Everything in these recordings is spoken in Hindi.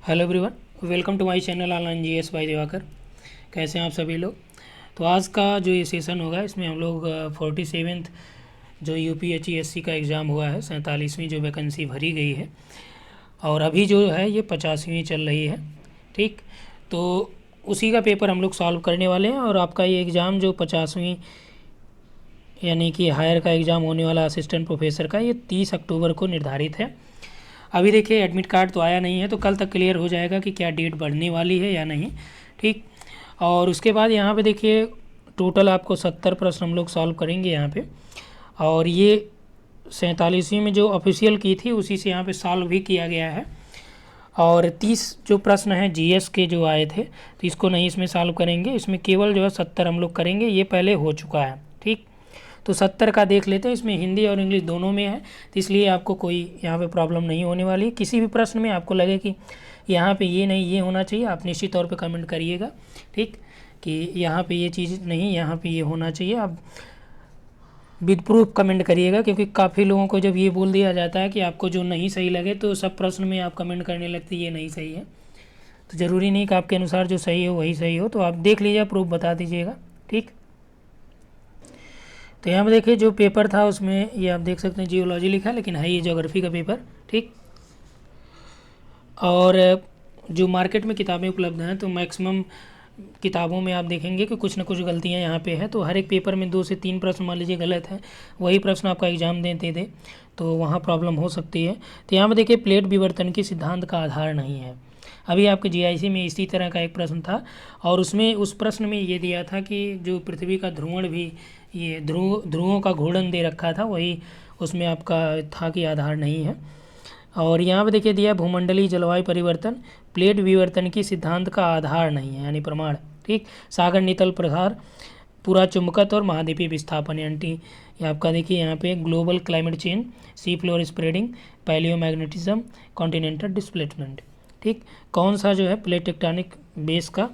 Hello everyone, welcome to my channel online GS by Diwakar. कैसे हैं आप सभी लोग। तो आज का जो ये सेशन होगा इसमें हम लोग 47th जो यूपीएचईएससी का एग्ज़ाम हुआ है, 47वीं जो वैकेंसी भरी गई है और अभी जो है ये 50वीं चल रही है। ठीक, तो उसी का पेपर हम लोग सॉल्व करने वाले हैं और आपका ये एग्ज़ाम जो 50वीं यानी कि हायर का एग्ज़ाम होने वाला असिस्टेंट प्रोफेसर का, ये 30 अक्टूबर को निर्धारित है। अभी देखिए एडमिट कार्ड तो आया नहीं है, तो कल तक क्लियर हो जाएगा कि क्या डेट बढ़ने वाली है या नहीं। ठीक, और उसके बाद यहाँ पे देखिए टोटल आपको 70 प्रश्न हम लोग सॉल्व करेंगे यहाँ पे, और ये 47वीं में जो ऑफिशियल की थी उसी से यहाँ पे सॉल्व भी किया गया है। और 30 जो प्रश्न हैं जीएस के जो आए थे, तो इसको नहीं इसमें सॉल्व करेंगे, इसमें केवल जो है 70 हम लोग करेंगे, ये पहले हो चुका है। ठीक, तो 70 का देख लेते हैं। इसमें हिंदी और इंग्लिश दोनों में है, तो इसलिए आपको कोई यहाँ पे प्रॉब्लम नहीं होने वाली है। किसी भी प्रश्न में आपको लगे कि यहाँ पे ये नहीं ये होना चाहिए, आप निश्चित तौर पे कमेंट करिएगा। ठीक, कि यहाँ पे ये चीज़ नहीं, यहाँ पे ये होना चाहिए, आप विद प्रूफ कमेंट करिएगा। क्योंकि काफ़ी लोगों को जब ये बोल दिया जाता है कि आपको जो नहीं सही लगे तो सब प्रश्न में आप कमेंट करने लगते ये नहीं सही है। तो ज़रूरी नहीं कि आपके अनुसार जो सही हो वही सही हो, तो आप देख लीजिए, प्रूफ बता दीजिएगा। ठीक, तो यहाँ पे देखिए जो पेपर था उसमें ये आप देख सकते हैं जियोलॉजी लिखा है, लेकिन है ये ज्योग्राफी का पेपर। ठीक, और जो मार्केट में किताबें उपलब्ध हैं तो मैक्सिमम किताबों में आप देखेंगे कि कुछ ना कुछ गलतियाँ यहाँ पे है। तो हर एक पेपर में 2 से 3 प्रश्न मान लीजिए गलत है, वही प्रश्न आपका एग्जाम देते थे तो वहाँ प्रॉब्लम हो सकती है। तो यहाँ पे देखिए प्लेट विवर्तन के सिद्धांत का आधार नहीं है। अभी आपके जीआईसी में इसी तरह का एक प्रश्न था और उसमें उस प्रश्न में ये दिया था कि जो पृथ्वी का ध्रुवण भी, ये ध्रुवों का घूर्णन दे रखा था, वही उसमें आपका था कि आधार नहीं है। और यहाँ पे देखिए दिया भूमंडलीय जलवायु परिवर्तन प्लेट विवर्तन की सिद्धांत का आधार नहीं है यानी प्रमाण। ठीक, सागर नितल प्रसार पूरा चुंबकत्व और महाद्वीपीय विस्थापन यानी ये आपका देखिए यहाँ पे global climate change, sea floor spreading, palaeomagnetism, continental displacement. ठीक, कौन सा जो है प्लेट टेक्टोनिक बेस का,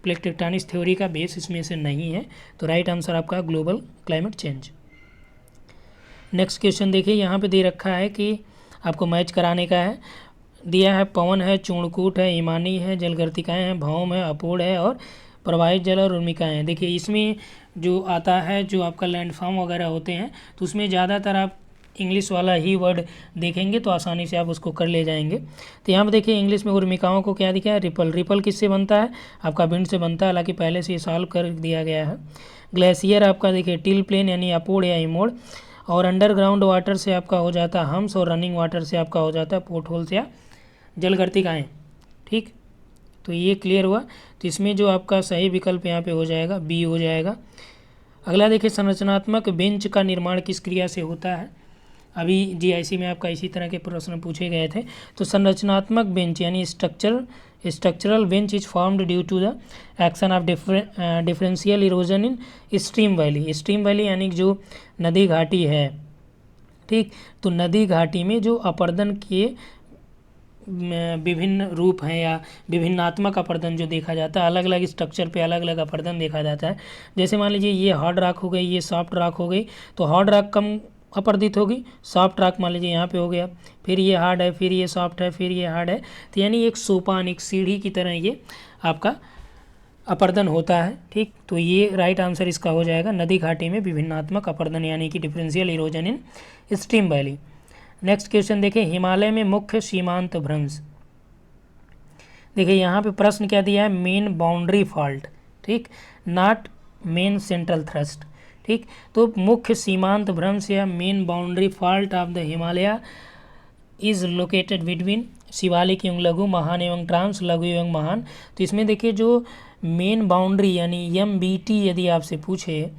प्लेट टेक्टोनिक्स थ्योरी का बेस इसमें से नहीं है, तो राइट आंसर आपका global climate change. Next question देखिए यहाँ पे दे रखा है कि आपको मैच कराने का है। दिया है पवन है, चूर्णकूट है, ईमानी है, जलगर्तिकाएँ हैं, भौम है, अपोड़ है और प्रवाहित जल और उर्मिकाएँ हैं। देखिए इसमें जो आता है जो आपका लैंडफॉर्म वगैरह होते हैं तो उसमें ज़्यादातर आप इंग्लिश वाला ही वर्ड देखेंगे तो आसानी से आप उसको कर ले जाएंगे। तो यहाँ पर देखिए इंग्लिश में उर्मिकाओं को क्या दिखा है, रिपल। रिपल किससे बनता है, आपका विंड से बनता है, हालांकि पहले से ये सॉल्व कर दिया गया है। ग्लेशियर आपका देखिए टिल प्लेन यानी अपोड़ या इमोड़, और अंडरग्राउंड वाटर से आपका हो जाता है हम्स, और रनिंग वाटर से आपका हो जाता है पोर्ट होल्स या जलगर्तिकाएँ। ठीक, तो ये क्लियर हुआ। तो इसमें जो आपका सही विकल्प यहाँ पे हो जाएगा बी हो जाएगा। अगला देखिए संरचनात्मक बेंच का निर्माण किस क्रिया से होता है। अभी जीआईसी में आपका इसी तरह के प्रश्न पूछे गए थे। तो संरचनात्मक बेंच यानी structural bench is formed due to the action of differential erosion in stream valley. Stream valley यानी जो नदी घाटी है। ठीक, तो नदी घाटी में जो अपर्दन के विभिन्न रूप हैं या विभिन्नात्मक अपर्दन जो देखा जाता है, अलग अलग स्ट्रक्चर पे अलग अलग अपर्दन देखा जाता है। जैसे मान लीजिए ये हार्ड रॉक हो गई, ये सॉफ्ट रॉक हो गई, तो हार्ड रॉक कम अपर्दित होगी, सॉफ्ट रॉक मान लीजिए यहाँ पे हो गया, फिर ये हार्ड है, फिर ये सॉफ्ट है, फिर ये हार्ड है। तो यानी एक सोपान, एक सीढ़ी की तरह ये आपका अपर्दन होता है। ठीक, तो ये राइट आंसर इसका हो जाएगा नदी घाटी में विभिन्नात्मक अपर्दन यानी कि differential erosion in stream valley. Next question देखिए हिमालय में मुख्य सीमांत भ्रंश। देखिए यहाँ पे प्रश्न क्या दिया है, मेन बाउंड्री फॉल्ट। ठीक, नॉट मेन सेंट्रल थ्रस्ट। ठीक, तो मुख्य सीमांत भ्रंश या main boundary fault of the Himalaya is located between Shivalik एवं लघु, महान एवं ट्रांस, लघु एवं महान। तो इसमें देखिए जो मेन बाउंड्री यानी एमबीटी यदि आपसे पूछे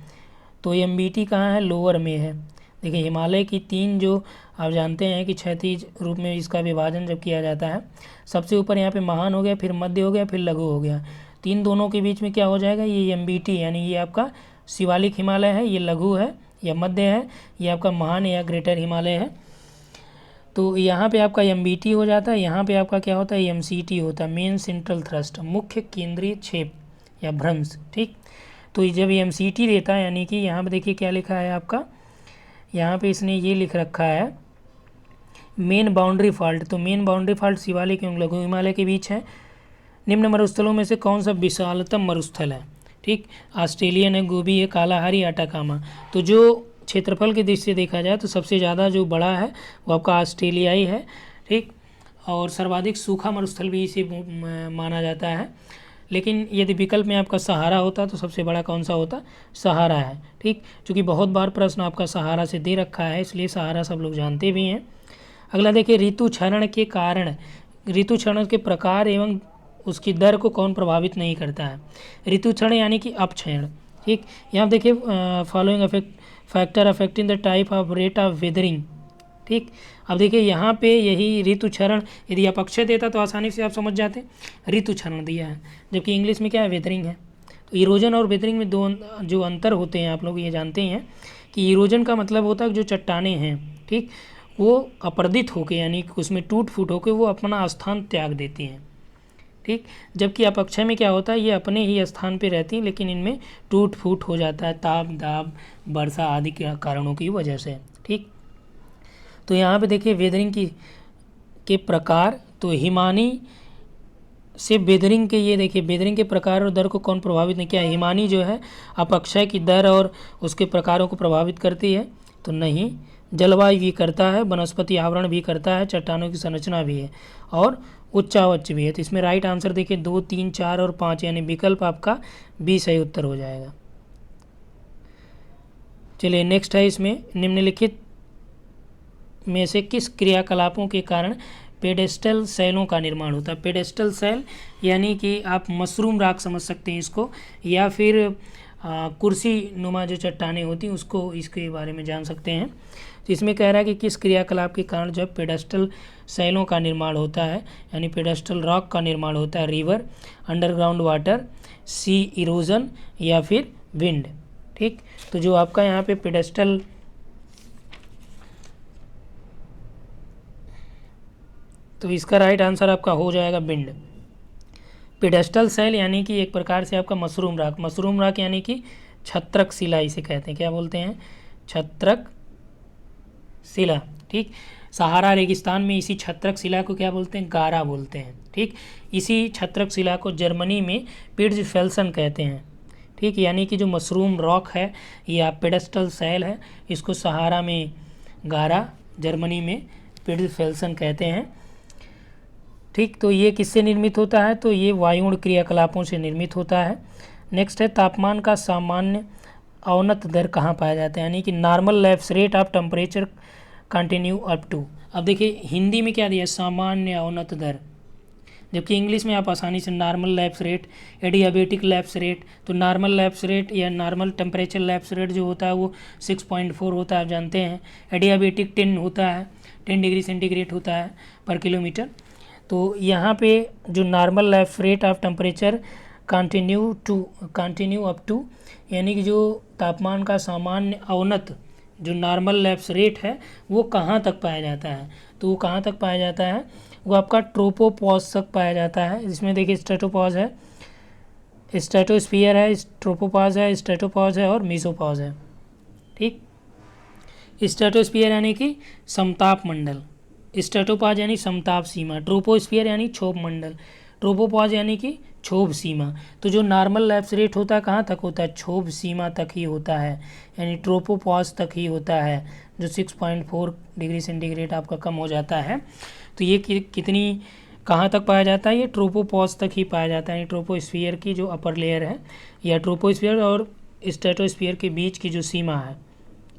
तो एमबीटी कहाँ है, लोअर में है। देखिए हिमालय की 3 जो आप जानते हैं कि क्षैतिज रूप में इसका विभाजन जब किया जाता है, सबसे ऊपर यहाँ पे महान हो गया, फिर मध्य हो गया, फिर लघु हो गया। 3 दोनों के बीच में क्या हो जाएगा, ये एमबीटी यानी ये आपका शिवालिक हिमालय है, ये लघु है या मध्य है, ये आपका महान या ग्रेटर हिमालय है। तो यहाँ पे आपका एमबीटी हो जाता है, यहाँ पे आपका क्या होता है, एमसीटी होता है, मेन सेंट्रल थ्रस्ट, मुख्य केंद्रीय क्षेप या भ्रंश। ठीक, तो जब एमसीटी देता है यानी कि यहाँ पे देखिए क्या लिखा है आपका, यहाँ पे इसने ये लिख रखा है मेन बाउंड्री फॉल्ट, तो मेन बाउंड्री फॉल्ट शिवालिक एवं लघु हिमालय के बीच है। निम्न मरुस्थलों में से कौन सा विशालतम मरुस्थल है? ठीक, ऑस्ट्रेलियन है, गोबी है, कालाहारी, अटाकामा। तो जो क्षेत्रफल की दृष्टि से देखा जाए तो सबसे ज़्यादा जो बड़ा है वो आपका ऑस्ट्रेलियाई है। ठीक, और सर्वाधिक सूखा मरुस्थल भी इसे माना जाता है। लेकिन यदि विकल्प में आपका सहारा होता तो सबसे बड़ा कौन सा होता? सहारा है। ठीक, क्योंकि बहुत बार प्रश्न आपका सहारा से दे रखा है, इसलिए सहारा सब लोग जानते भी हैं। अगला देखिए, ऋतु क्षरण के कारण, ऋतु क्षरण के प्रकार एवं उसकी दर को कौन प्रभावित नहीं करता है? ऋतु क्षरण यानी कि अपक्षयण। ठीक, यहाँ देखिए following factor affecting the type of rate of weathering. ठीक, अब देखिए यहाँ पे यही ऋतु क्षरण, यदि आप अक्षय देता तो आसानी से आप समझ जाते, ऋतु क्षरण दिया है, जबकि इंग्लिश में क्या है? वेदरिंग है। तो इरोजन और वेदरिंग में दो जो अंतर होते हैं आप लोग ये जानते हैं कि इरोजन का मतलब होता है जो चट्टानें हैं, ठीक, वो अपर्दित होकर यानी कि उसमें टूट फूट होकर वो अपना स्थान त्याग देती हैं। ठीक, जबकि अपक्षय में क्या होता है? ये अपने ही स्थान पे रहती हैं, लेकिन इनमें टूट फूट हो जाता है ताप दाब वर्षा आदि के कारणों की वजह से। ठीक, तो यहाँ पे देखिए वेदरिंग के प्रकार, तो हिमानी से वेदरिंग के, ये देखिए वेदरिंग के प्रकार और दर को कौन प्रभावित नहीं किया? हिमानी जो है अपक्षय की दर और उसके प्रकारों को प्रभावित करती है, तो नहीं। जलवायु भी करता है, वनस्पति आवरण भी करता है, चट्टानों की संरचना भी है और उच्चावच भी है। तो इसमें राइट आंसर देखिए 2, 3, 4 और 5 यानी विकल्प आपका बी सही उत्तर हो जाएगा। चलिए नेक्स्ट है, इसमें निम्नलिखित में से किस क्रियाकलापों के कारण पेडेस्टल सेलों का निर्माण होता है? पेडेस्टल सेल यानी कि आप मशरूम राख समझ सकते हैं इसको, या फिर कुर्सी नुमा जो चट्टानें होती हैं उसको, इसके बारे में जान सकते हैं। तो इसमें कह रहा है कि किस क्रियाकलाप के कारण जो पेडेस्टल सेलों का निर्माण होता है, यानी पेडेस्टल रॉक का निर्माण होता है? रिवर, अंडरग्राउंड वाटर, सी इरोजन या फिर विंड। ठीक, तो जो आपका यहाँ पे पेडेस्टल, तो इसका राइट आंसर आपका हो जाएगा विंड। पेडेस्टल सेल यानी कि एक प्रकार से आपका मशरूम राख, मशरूम राख यानी कि छत्रक शिला इसे कहते हैं। क्या बोलते हैं? छत्रक शिला। ठीक, सहारा रेगिस्तान में इसी छत्रक शिला को क्या बोलते हैं? गारा बोलते हैं। ठीक, इसी छत्रक शिला को जर्मनी में पिट्जफेल्सन कहते हैं। ठीक, यानी कि जो मशरूम रॉक है या पेडेस्टल सेल है, इसको सहारा में गारा, जर्मनी में पिट्जफेल्सन कहते हैं। ठीक, तो ये किससे निर्मित होता है? तो ये वायुण क्रियाकलापों से निर्मित होता है। नेक्स्ट है, तापमान का सामान्य अवनत दर कहाँ पाया जाता है? यानी कि normal lapse rate of temperature continue up to. अब देखिए हिंदी में क्या दिया है? सामान्य अवनत दर, जबकि इंग्लिश में आप आसानी से normal lapse rate, adiabatic lapse rate, तो नॉर्मल लैप्स रेट या नॉर्मल टेम्परेचर लैप्स रेट जो होता है वो 6.4 होता है, आप जानते हैं। एडियाबेटिक 10 होता है, 10 डिग्री सेंटीग्रेड होता है पर किलोमीटर। तो यहाँ पे जो normal lapse rate of temperature continue up to, यानी कि जो तापमान का सामान्य अवनत जो नॉर्मल लैप्स रेट है वो कहाँ तक पाया जाता है? तो वो कहाँ तक पाया जाता है? वो आपका ट्रोपोपॉज तक पाया जाता है। इसमें देखिए स्ट्रेटोपॉज है, स्ट्रेटोस्फीयर है, ट्रोपोपॉज है, स्ट्रेटोपॉज है और मीसोपॉज है। ठीक, स्ट्रेटोस्फीयर यानी कि समताप मंडल, स्ट्रेटोपॉज यानी समताप सीमा, ट्रोपोस्फीयर यानी क्षोभ मंडल, ट्रोपोपॉज यानी कि क्षोभ सीमा। तो जो नॉर्मल लैप्स रेट होता है कहाँ तक होता है? क्षोभ सीमा तक ही होता है, यानी ट्रोपोपॉज तक ही होता है, जो 6.4 डिग्री सेंटीग्रेड आपका कम हो जाता है। तो ये कितनी कहाँ तक पाया जाता है? ये ट्रोपोपॉज तक ही पाया जाता है, यानी ट्रोपोस्फीयर की जो अपर लेयर है या ट्रोपोस्फीयर और स्ट्रेटोस्फीयर के बीच की जो सीमा है।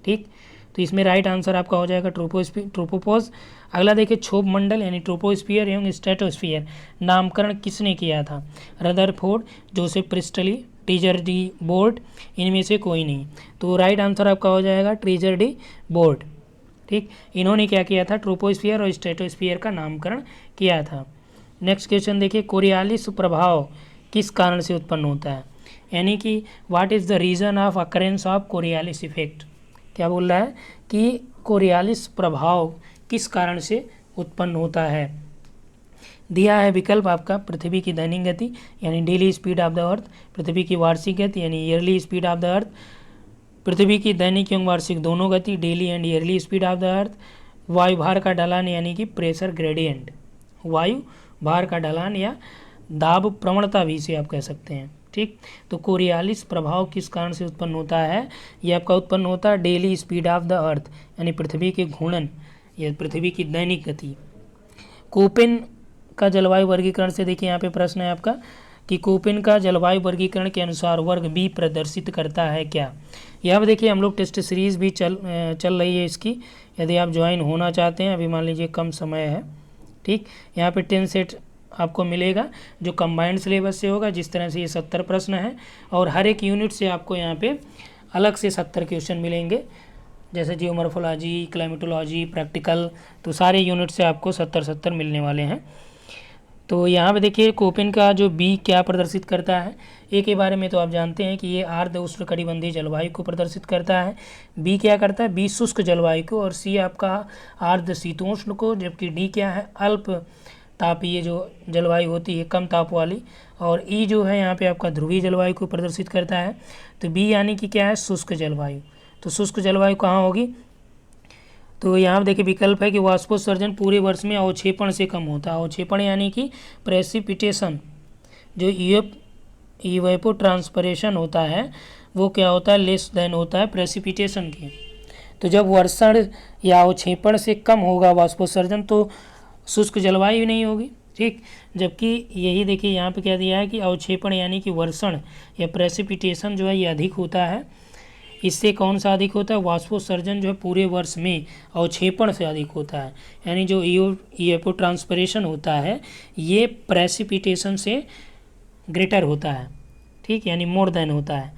ठीक, तो इसमें राइट आंसर आपका हो जाएगा ट्रोपोपॉज। अगला देखिए क्षोभ मंडल यानी ट्रोपोस्फीयर एवं स्ट्रेटोस्फीयर नामकरण किसने किया था? Rutherford, Joseph priestly, treasure D board, इनमें से कोई नहीं। तो राइट आंसर आपका हो जाएगा ट्रेजर डी बोर्ड। ठीक, इन्होंने क्या किया था? ट्रोपोस्फीयर और स्ट्रेटोस्फीयर का नामकरण किया था। नेक्स्ट क्वेश्चन देखिए, कोरियालिस प्रभाव किस कारण से उत्पन्न होता है? यानी कि what is the reason of occurrence of Coriolis effect? क्या बोल रहा है कि कोरियालिस प्रभाव किस कारण से उत्पन्न होता है? दिया है विकल्प आपका, पृथ्वी की दैनिक गति यानी daily speed of the earth, पृथ्वी की वार्षिक गति यानी yearly speed of the earth, पृथ्वी की दैनिक एवं वार्षिक दोनों गति daily and yearly speed of the earth, वायु भार का ढलान यानी कि प्रेशर ग्रेडियंट, वायु भार का ढलान या दाब प्रवणता भी इसे आप कह सकते हैं। ठीक, तो कोरियालिस प्रभाव किस कारण से उत्पन्न होता है? ये आपका उत्पन्न होता है डेली स्पीड ऑफ द अर्थ यानी पृथ्वी के घूर्णन या पृथ्वी की दैनिक गति। कोपेन का जलवायु वर्गीकरण से देखिए यहाँ पे प्रश्न है आपका कि कोपेन का जलवायु वर्गीकरण के अनुसार वर्ग बी प्रदर्शित करता है क्या? यहाँ पे देखिए हम लोग टेस्ट सीरीज़ भी चल रही है इसकी, यदि आप ज्वाइन होना चाहते हैं, अभी मान लीजिए कम समय है। ठीक, यहाँ पे 10 सेट आपको मिलेगा जो कंबाइंड सिलेबस से होगा, जिस तरह से ये 70 प्रश्न है और हर एक यूनिट से आपको यहाँ पे अलग से 70 क्वेश्चन मिलेंगे, जैसे जियोमॉर्फोलॉजी, क्लाइमेटोलॉजी, प्रैक्टिकल, तो सारे यूनिट से आपको 70 मिलने वाले हैं। तो यहाँ पे देखिए कोपेन का जो बी क्या प्रदर्शित करता है, ए के बारे में तो आप जानते हैं कि ये आर्द्र उष्णकटिबंधीय जलवायु को प्रदर्शित करता है। बी क्या करता है? बी शुष्क जलवायु को, और सी आपका आर्द्र शीतोष्ण को, जबकि डी क्या है? अल्प तापीय जो जलवायु होती है, कम ताप वाली, और ई जो है यहाँ पे आपका ध्रुवीय जलवायु को प्रदर्शित करता है। तो बी यानी कि क्या है? शुष्क जलवायु। तो शुष्क जलवायु कहाँ होगी? तो यहाँ देखिए विकल्प है कि वाष्पोत्सर्जन पूरे वर्ष में अवक्षेपण से कम होता है। अवक्षेपण यानी कि प्रेसिपिटेशन, जो इवेपो ट्रांसपरेशन होता है वो क्या होता है? लेस देन होता है प्रेसिपिटेशन के। तो जब वर्षण या अवक्षेपण से कम होगा वाष्पोत्सर्जन तो शुष्क जलवायु नहीं होगी। ठीक, जबकि यही देखिए यहाँ पे क्या दिया है कि अवक्षेपण यानी कि वर्षण या प्रेसिपिटेशन जो है ये अधिक होता है। इससे कौन सा अधिक होता है? वाष्पोत्सर्जन जो है पूरे वर्ष में अवक्षेपण से अधिक होता है, यानी जो इवेपोट्रांसपिरेशन होता है ये प्रेसिपिटेशन से ग्रेटर होता है। ठीक, यानी मोर देन होता है।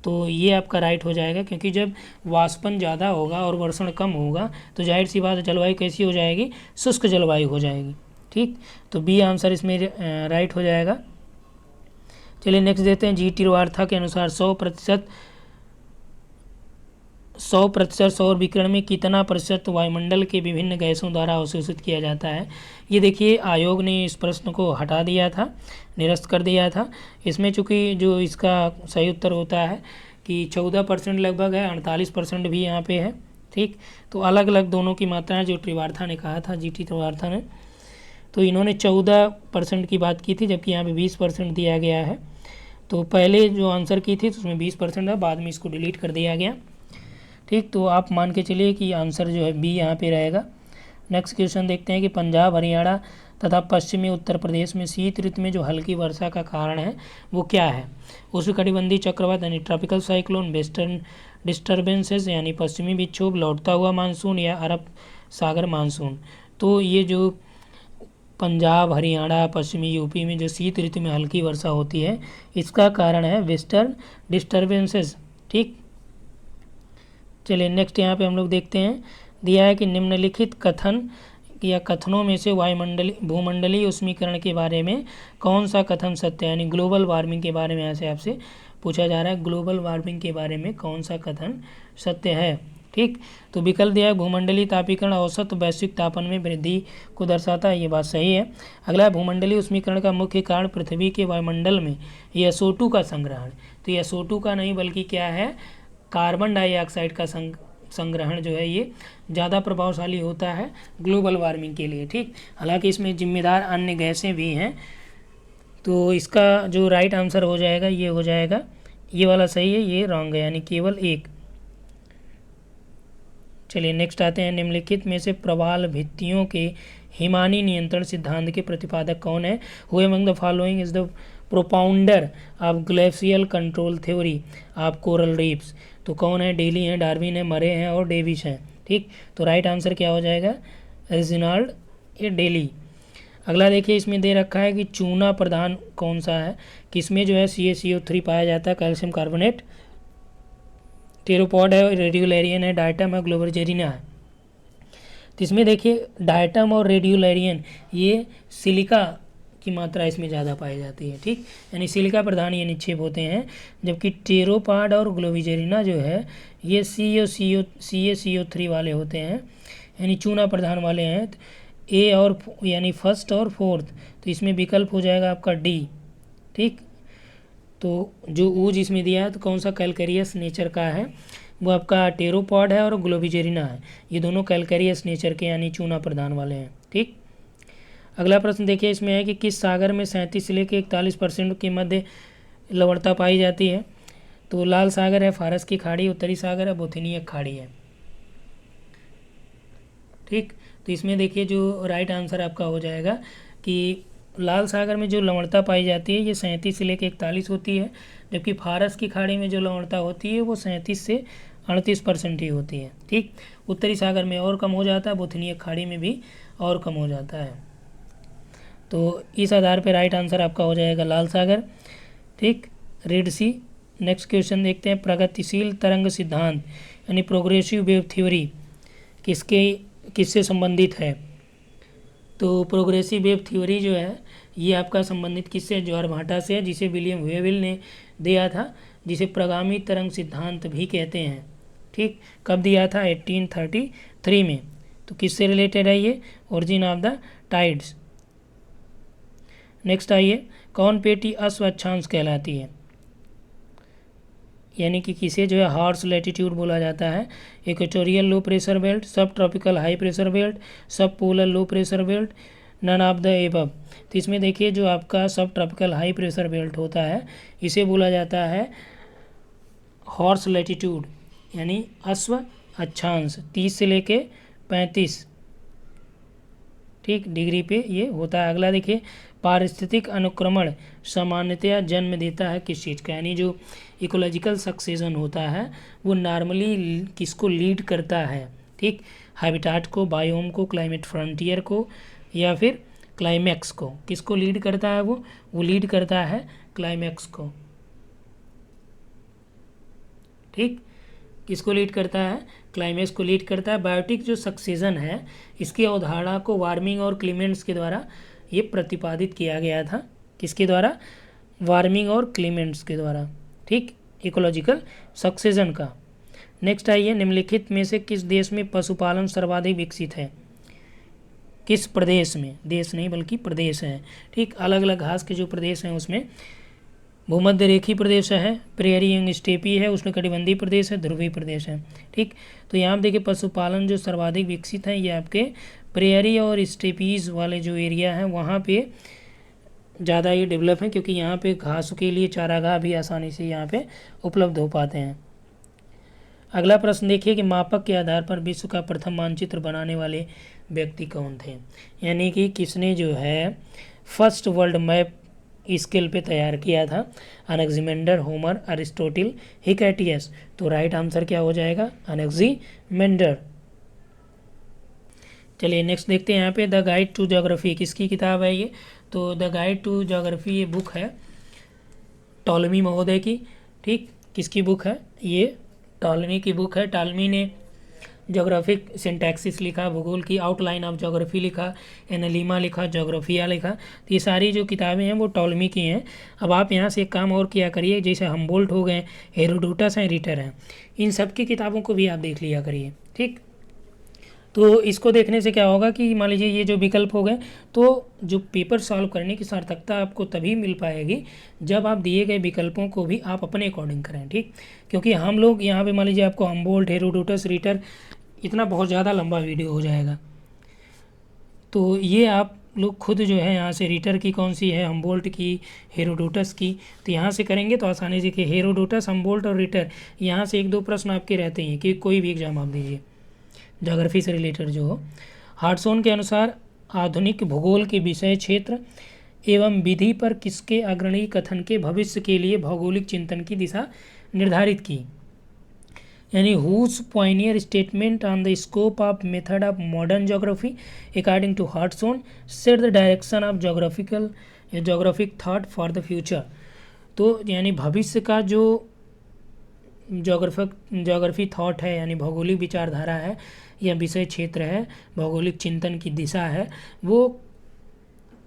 तो ये आपका राइट हो जाएगा, क्योंकि जब वाष्पन ज़्यादा होगा और वर्षण कम होगा तो जाहिर सी बात जलवायु कैसी हो जाएगी? शुष्क जलवायु हो जाएगी। ठीक, तो बी आंसर इसमें राइट हो जाएगा। चलिए नेक्स्ट देते हैं। जी.टी. वार्था के अनुसार 100% सौर विकिरण में कितना प्रतिशत वायुमंडल के विभिन्न गैसों द्वारा अवशोषित किया जाता है? ये देखिए आयोग ने इस प्रश्न को हटा दिया था, निरस्त कर दिया था। इसमें चूँकि जो इसका सही उत्तर होता है कि 14% लगभग है, 48% भी यहाँ पे है। ठीक, तो अलग अलग दोनों की मात्राएं जो त्रिवार्था ने कहा था, जी.टी. त्रिवार्था ने, तो इन्होंने 14% की बात की थी, जबकि यहाँ पे 20% दिया गया है। तो पहले जो आंसर की थी तो उसमें 20% है, बाद में इसको डिलीट कर दिया गया। ठीक, तो आप मान के चलिए कि आंसर जो है बी यहाँ पे रहेगा। नेक्स्ट क्वेश्चन देखते हैं कि पंजाब, हरियाणा तथा पश्चिमी उत्तर प्रदेश में शीत ऋतु में जो हल्की वर्षा का कारण है वो क्या है? उष्णकटिबंधीय चक्रवात यानी ट्रॉपिकल साइक्लोन, वेस्टर्न डिस्टर्बेंसेस यानी पश्चिमी विक्षोभ, लौटता हुआ मानसून या अरब सागर मानसून। तो ये जो पंजाब, हरियाणा, पश्चिमी यूपी में जो शीत ऋतु में हल्की वर्षा होती है इसका कारण है वेस्टर्न डिस्टर्बेंसेस। ठीक, चलिए नेक्स्ट यहाँ पे हम लोग देखते हैं, दिया है कि निम्नलिखित कथन या कथनों में से भूमंडलीय उष्मीकरण के बारे में कौन सा कथन सत्य है? यानी ग्लोबल वार्मिंग के बारे में यहाँ से आपसे पूछा जा रहा है, ग्लोबल वार्मिंग के बारे में कौन सा कथन सत्य है? ठीक, तो विकल्प दिया है भूमंडलीय तापीकरण औसत वैश्विक तापमान में वृद्धि को दर्शाता है, ये बात सही है। अगला भूमंडलीय उष्मीकरण का मुख्य कारण पृथ्वी के वायुमंडल में SO2 का संग्रहण। तो SO2 का नहीं बल्कि क्या है? कार्बन डाइऑक्साइड का संग्रहण जो है ये ज़्यादा प्रभावशाली होता है ग्लोबल वार्मिंग के लिए। ठीक, हालांकि इसमें जिम्मेदार अन्य गैसें भी हैं। तो इसका जो राइट आंसर हो जाएगा ये हो जाएगा, ये वाला सही है, ये रॉन्ग है, यानी केवल एक। चलिए नेक्स्ट आते हैं। निम्नलिखित में से प्रवाल भित्तियों के हिमानी नियंत्रण सिद्धांत के प्रतिपादक कौन है? Who among the following is the propounder of glacial control theory of coral reefs? तो कौन है? डेली हैं, डार्विन है, मरे हैं और डेविस हैं। ठीक, तो राइट आंसर क्या हो जाएगा? रेजिनाल्ड ये डेली। अगला देखिए, इसमें दे रखा है कि चूना प्रधान कौन सा है, किसमें जो है CaCO3 पाया जाता है? कैल्शियम कार्बोनेट, टेरोपॉड है, रेडियोलैरियन है, डायटम है, ग्लोबरजेरिना है। तो इसमें देखिए डायटम और रेडियोलैरियन ये सिलिका की मात्रा इसमें ज़्यादा पाई जाती है। ठीक, यानी सिलिका प्रधान ये निक्षेप होते हैं, जबकि टेरोपाड और ग्लोबिजेरिना जो है ये CaCO3 वाले होते हैं, यानी चूना प्रधान वाले हैं। ए और यानी फर्स्ट और फोर्थ, तो इसमें विकल्प हो जाएगा आपका डी। ठीक, तो जो ऊज इसमें दिया है तो कौन सा कैलकेरियस नेचर का है? वो आपका टेरोपॉड है और ग्लोबिजेरिना है। ये दोनों कैलकेरियस नेचर के यानी चूना प्रधान वाले हैं। ठीक, अगला प्रश्न देखिए, इसमें है कि किस सागर में 37 से लेकर 41% के मध्य लवणता पाई जाती है। तो लाल सागर है, फारस की खाड़ी, उत्तरी सागर है, बोथनिया खाड़ी है। ठीक, तो इसमें देखिए जो राइट आंसर आपका हो जाएगा कि लाल सागर में जो लवणता पाई जाती है ये 37 से लेकर 41 होती है, जबकि फारस की खाड़ी में जो लवणता होती है वो 37 से 38% ही होती है। ठीक, उत्तरी सागर में और कम हो जाता है, बोथनिया खाड़ी में भी और कम हो जाता है। तो इस आधार पर राइट आंसर आपका हो जाएगा लाल सागर। ठीक, रेड सी। नेक्स्ट क्वेश्चन देखते हैं, प्रगतिशील तरंग सिद्धांत यानी प्रोग्रेसिव वेव थ्योरी किससे संबंधित है। तो प्रोग्रेसिव वेव थ्योरी जो है ये आपका संबंधित किससे, ज्वारभाटा से है, जिसे विलियम वेविल ने दिया था, जिसे प्रगामी तरंग सिद्धांत भी कहते हैं। ठीक, कब दिया था, 1833 में। तो किससे रिलेटेड है ये, origin of the tides. Next आइए, कौन पेटी अश्व अक्षांश कहलाती है, यानी कि किसे जो है हॉर्स लैटिट्यूड बोला जाता है। Equatorial low pressure belt, subtropical high pressure belt, subpolar low pressure belt, none of the above. तो इसमें देखिए जो आपका सब ट्रॉपिकल हाई प्रेशर बेल्ट होता है इसे बोला जाता है हॉर्स लैटिट्यूड यानी अश्व अक्षांश, 30 से लेके 35 ठीक डिग्री पे ये होता है। अगला देखिए, पारिस्थितिक अनुक्रमण सामान्यतया जन्म देता है किस चीज़ का, यानी जो इकोलॉजिकल सक्सेशन होता है वो नॉर्मली किसको लीड करता है। ठीक, हैबिटाट को, बायोम को, क्लाइमेट फ्रंटियर को, या फिर क्लाइमैक्स को। किसको लीड करता है वो लीड करता है क्लाइमैक्स को। ठीक, किसको लीड करता है, क्लाइमैक्स को लीड करता है। बायोटिक जो सक्सेशन है इसकी अवधारणा को वार्मिंग और क्लीमेंट्स के द्वारा ये प्रतिपादित किया गया था। किसके द्वारा, वार्मिंग और क्लीमेंट्स के द्वारा। ठीक, इकोलॉजिकल सक्सेशन का। नेक्स्ट आइए, निम्नलिखित में से किस देश में पशुपालन सर्वाधिक विकसित है, किस प्रदेश में, देश नहीं बल्कि प्रदेश है। ठीक, अलग अलग घास के जो प्रदेश हैं उसमें भूमध्य रेखी प्रदेश है, प्रेयरी एवं स्टेपी है, उष्णकटिबंधीय प्रदेश है, ध्रुवीय प्रदेश है। ठीक, तो यहाँ देखिए पशुपालन जो सर्वाधिक विकसित है ये आपके प्रेयरी और स्टेपीज वाले जो एरिया हैं वहाँ पे ज़्यादा ये डेवलप है, क्योंकि यहाँ पे घास के लिए चारागाह भी आसानी से यहाँ पे उपलब्ध हो पाते हैं। अगला प्रश्न देखिए कि मापक के आधार पर विश्व का प्रथम मानचित्र बनाने वाले व्यक्ति कौन थे, यानी कि किसने जो है फर्स्ट वर्ल्ड मैप स्केल पे तैयार किया था। अनेक्जिमेंडर, होमर, अरिस्टोटिल, हिकैटियस। तो राइट आंसर क्या हो जाएगा, अनेक्जिमेंडर। चलिए नेक्स्ट देखते हैं यहाँ पे, द गाइड टू ज्योग्राफी किसकी किताब है ये। तो द गाइड टू ज्योग्राफी ये बुक है टॉलमी महोदय की। ठीक, किसकी बुक है ये, टॉलमी की बुक है। टॉलमी ने ज्योग्राफिक सिंटैक्सिस लिखा, भूगोल की आउटलाइन ऑफ ज्योग्राफी लिखा, एनालिमा लिखा, ज्योग्राफिया लिखा। तो ये सारी जो किताबें हैं वो टॉलमी की हैं। अब आप यहाँ से एक काम और किया करिए, जैसे हमबोल्ट हो गए, हेरोडोटस हैं, रिटर हैं, इन सब की किताबों को भी आप देख लिया करिए। ठीक, तो इसको देखने से क्या होगा कि मान लीजिए ये जो विकल्प हो गए, तो जो पेपर सॉल्व करने की सार्थकता आपको तभी मिल पाएगी जब आप दिए गए विकल्पों को भी आप अपने अकॉर्डिंग करें। ठीक, क्योंकि हम लोग यहाँ पे मान लीजिए आपको हमबोल्ट, हेरोडोटस, रिटर, इतना बहुत ज़्यादा लंबा वीडियो हो जाएगा, तो ये आप लोग खुद जो है यहाँ से रिटर की कौन सी है, हमबोल्ट की, हेरोडोटस की, तो यहाँ से करेंगे तो आसानी से कि हेरोडोटस, हमबोल्ट और रिटर, यहाँ से 1-2 प्रश्न आपके रहते हैं कि कोई भी एग्जाम आप दीजिए ज्योग्राफी से रिलेटेड जो हो। हार्टसोन के अनुसार आधुनिक भूगोल के विषय क्षेत्र एवं विधि पर किसके अग्रणी कथन के भविष्य के लिए भौगोलिक चिंतन की दिशा निर्धारित की, यानी whose pioneer statement on the scope of method of modern geography according to Hartshorne set the direction of geographic thought for the future. तो यानी भविष्य का जो ज्योग्राफी थॉट है, यानी भौगोलिक विचारधारा है या विषय क्षेत्र है, भौगोलिक चिंतन की दिशा है, वो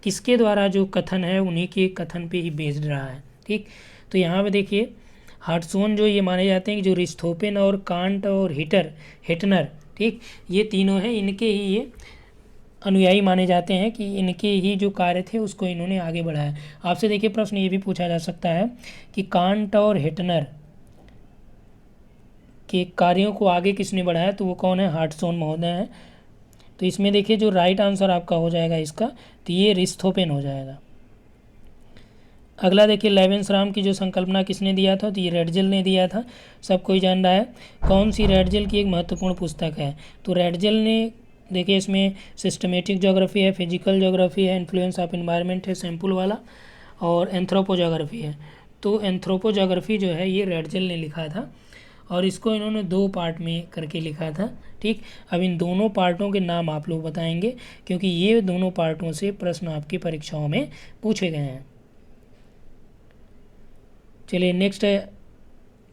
किसके द्वारा जो कथन है उन्हीं के कथन पे ही बेस्ड रहा है। ठीक, तो यहाँ पे देखिए हार्टसोन जो ये माने जाते हैं कि जो रिस्थोपेन और कांट और हिटनर, ठीक, ये तीनों हैं, इनके ही ये अनुयायी माने जाते हैं कि इनके ही जो कार्य थे उसको इन्होंने आगे बढ़ाया। आपसे देखिए प्रश्न ये भी पूछा जा सकता है कि कांट और हिटनर कि कार्यों को आगे किसने बढ़ाया, तो वो कौन है, हार्टसोन महोदय हैं। तो इसमें देखिए जो राइट आंसर आपका हो जाएगा इसका, तो ये रिस्थोपेन हो जाएगा। अगला देखिए लेवेंसराम की जो संकल्पना किसने दिया था, तो ये रेडजेल ने दिया था, सब कोई जान रहा है। कौन सी रेडजेल की एक महत्वपूर्ण पुस्तक है, तो रेडजेल ने देखिए इसमें सिस्टमेटिक ज्योग्राफी है, फिजिकल ज्योग्राफी है, इन्फ्लुएंस ऑफ एनवायरनमेंट है सैम्पल वाला, और एंथ्रोपोजोग्राफी है। तो एंथ्रोपोजोग्राफी जो है ये रेडजेल ने लिखा था और इसको इन्होंने 2 पार्ट में करके लिखा था। ठीक, अब इन दोनों पार्टों के नाम आप लोग बताएंगे क्योंकि ये दोनों पार्टों से प्रश्न आपकी परीक्षाओं में पूछे गए हैं। चलिए नेक्स्ट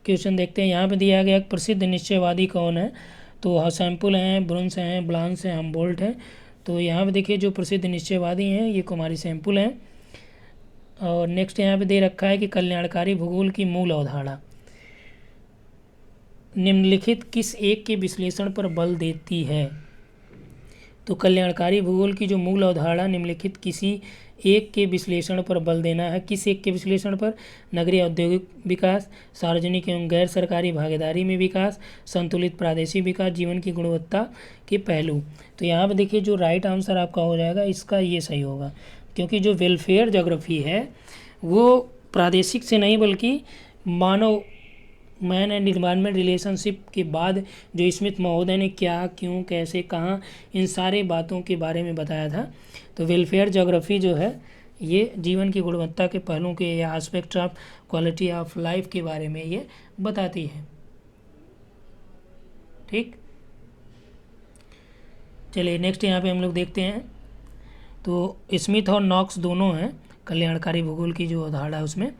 क्वेश्चन देखते हैं। यहाँ पे दिया गया प्रसिद्ध निश्चयवादी कौन है, तो सैम्पल हैं, ब्रुन्स हैं, ब्लांस हैं, हमबोल्ट हैं। तो यहाँ पे देखिए जो प्रसिद्ध निश्चयवादी हैं ये कुमारी सैम्पल हैं। और नेक्स्ट यहाँ पे दे रखा है कि कल्याणकारी भूगोल की मूल अवधारणा निम्नलिखित किस एक के विश्लेषण पर बल देती है, तो कल्याणकारी भूगोल की जो मूल अवधारणा निम्नलिखित किसी एक के विश्लेषण पर बल देना है। किस एक के विश्लेषण पर, नगरीय औद्योगिक विकास, सार्वजनिक एवं गैर सरकारी भागीदारी में विकास, संतुलित प्रादेशिक विकास, जीवन की गुणवत्ता के पहलू। तो यहाँ पर देखिए जो राइट आंसर आपका हो जाएगा इसका ये सही होगा, क्योंकि जो वेलफेयर ज्योग्राफी है वो प्रादेशिक से नहीं बल्कि मानव मैन एंड इन्वायरमेंट रिलेशनशिप के बाद जो स्मिथ महोदय ने क्या, क्यों, कैसे, कहाँ, इन सारे बातों के बारे में बताया था। तो वेलफेयर ज्योग्राफी जो है ये जीवन की गुणवत्ता के पहलुओं के या aspect of quality of life के बारे में ये बताती है। ठीक, चलिए नेक्स्ट यहाँ पे हम लोग देखते हैं। तो स्मिथ और नॉक्स दोनों हैं कल्याणकारी भूगोल की जो अवधारणा है उसमें।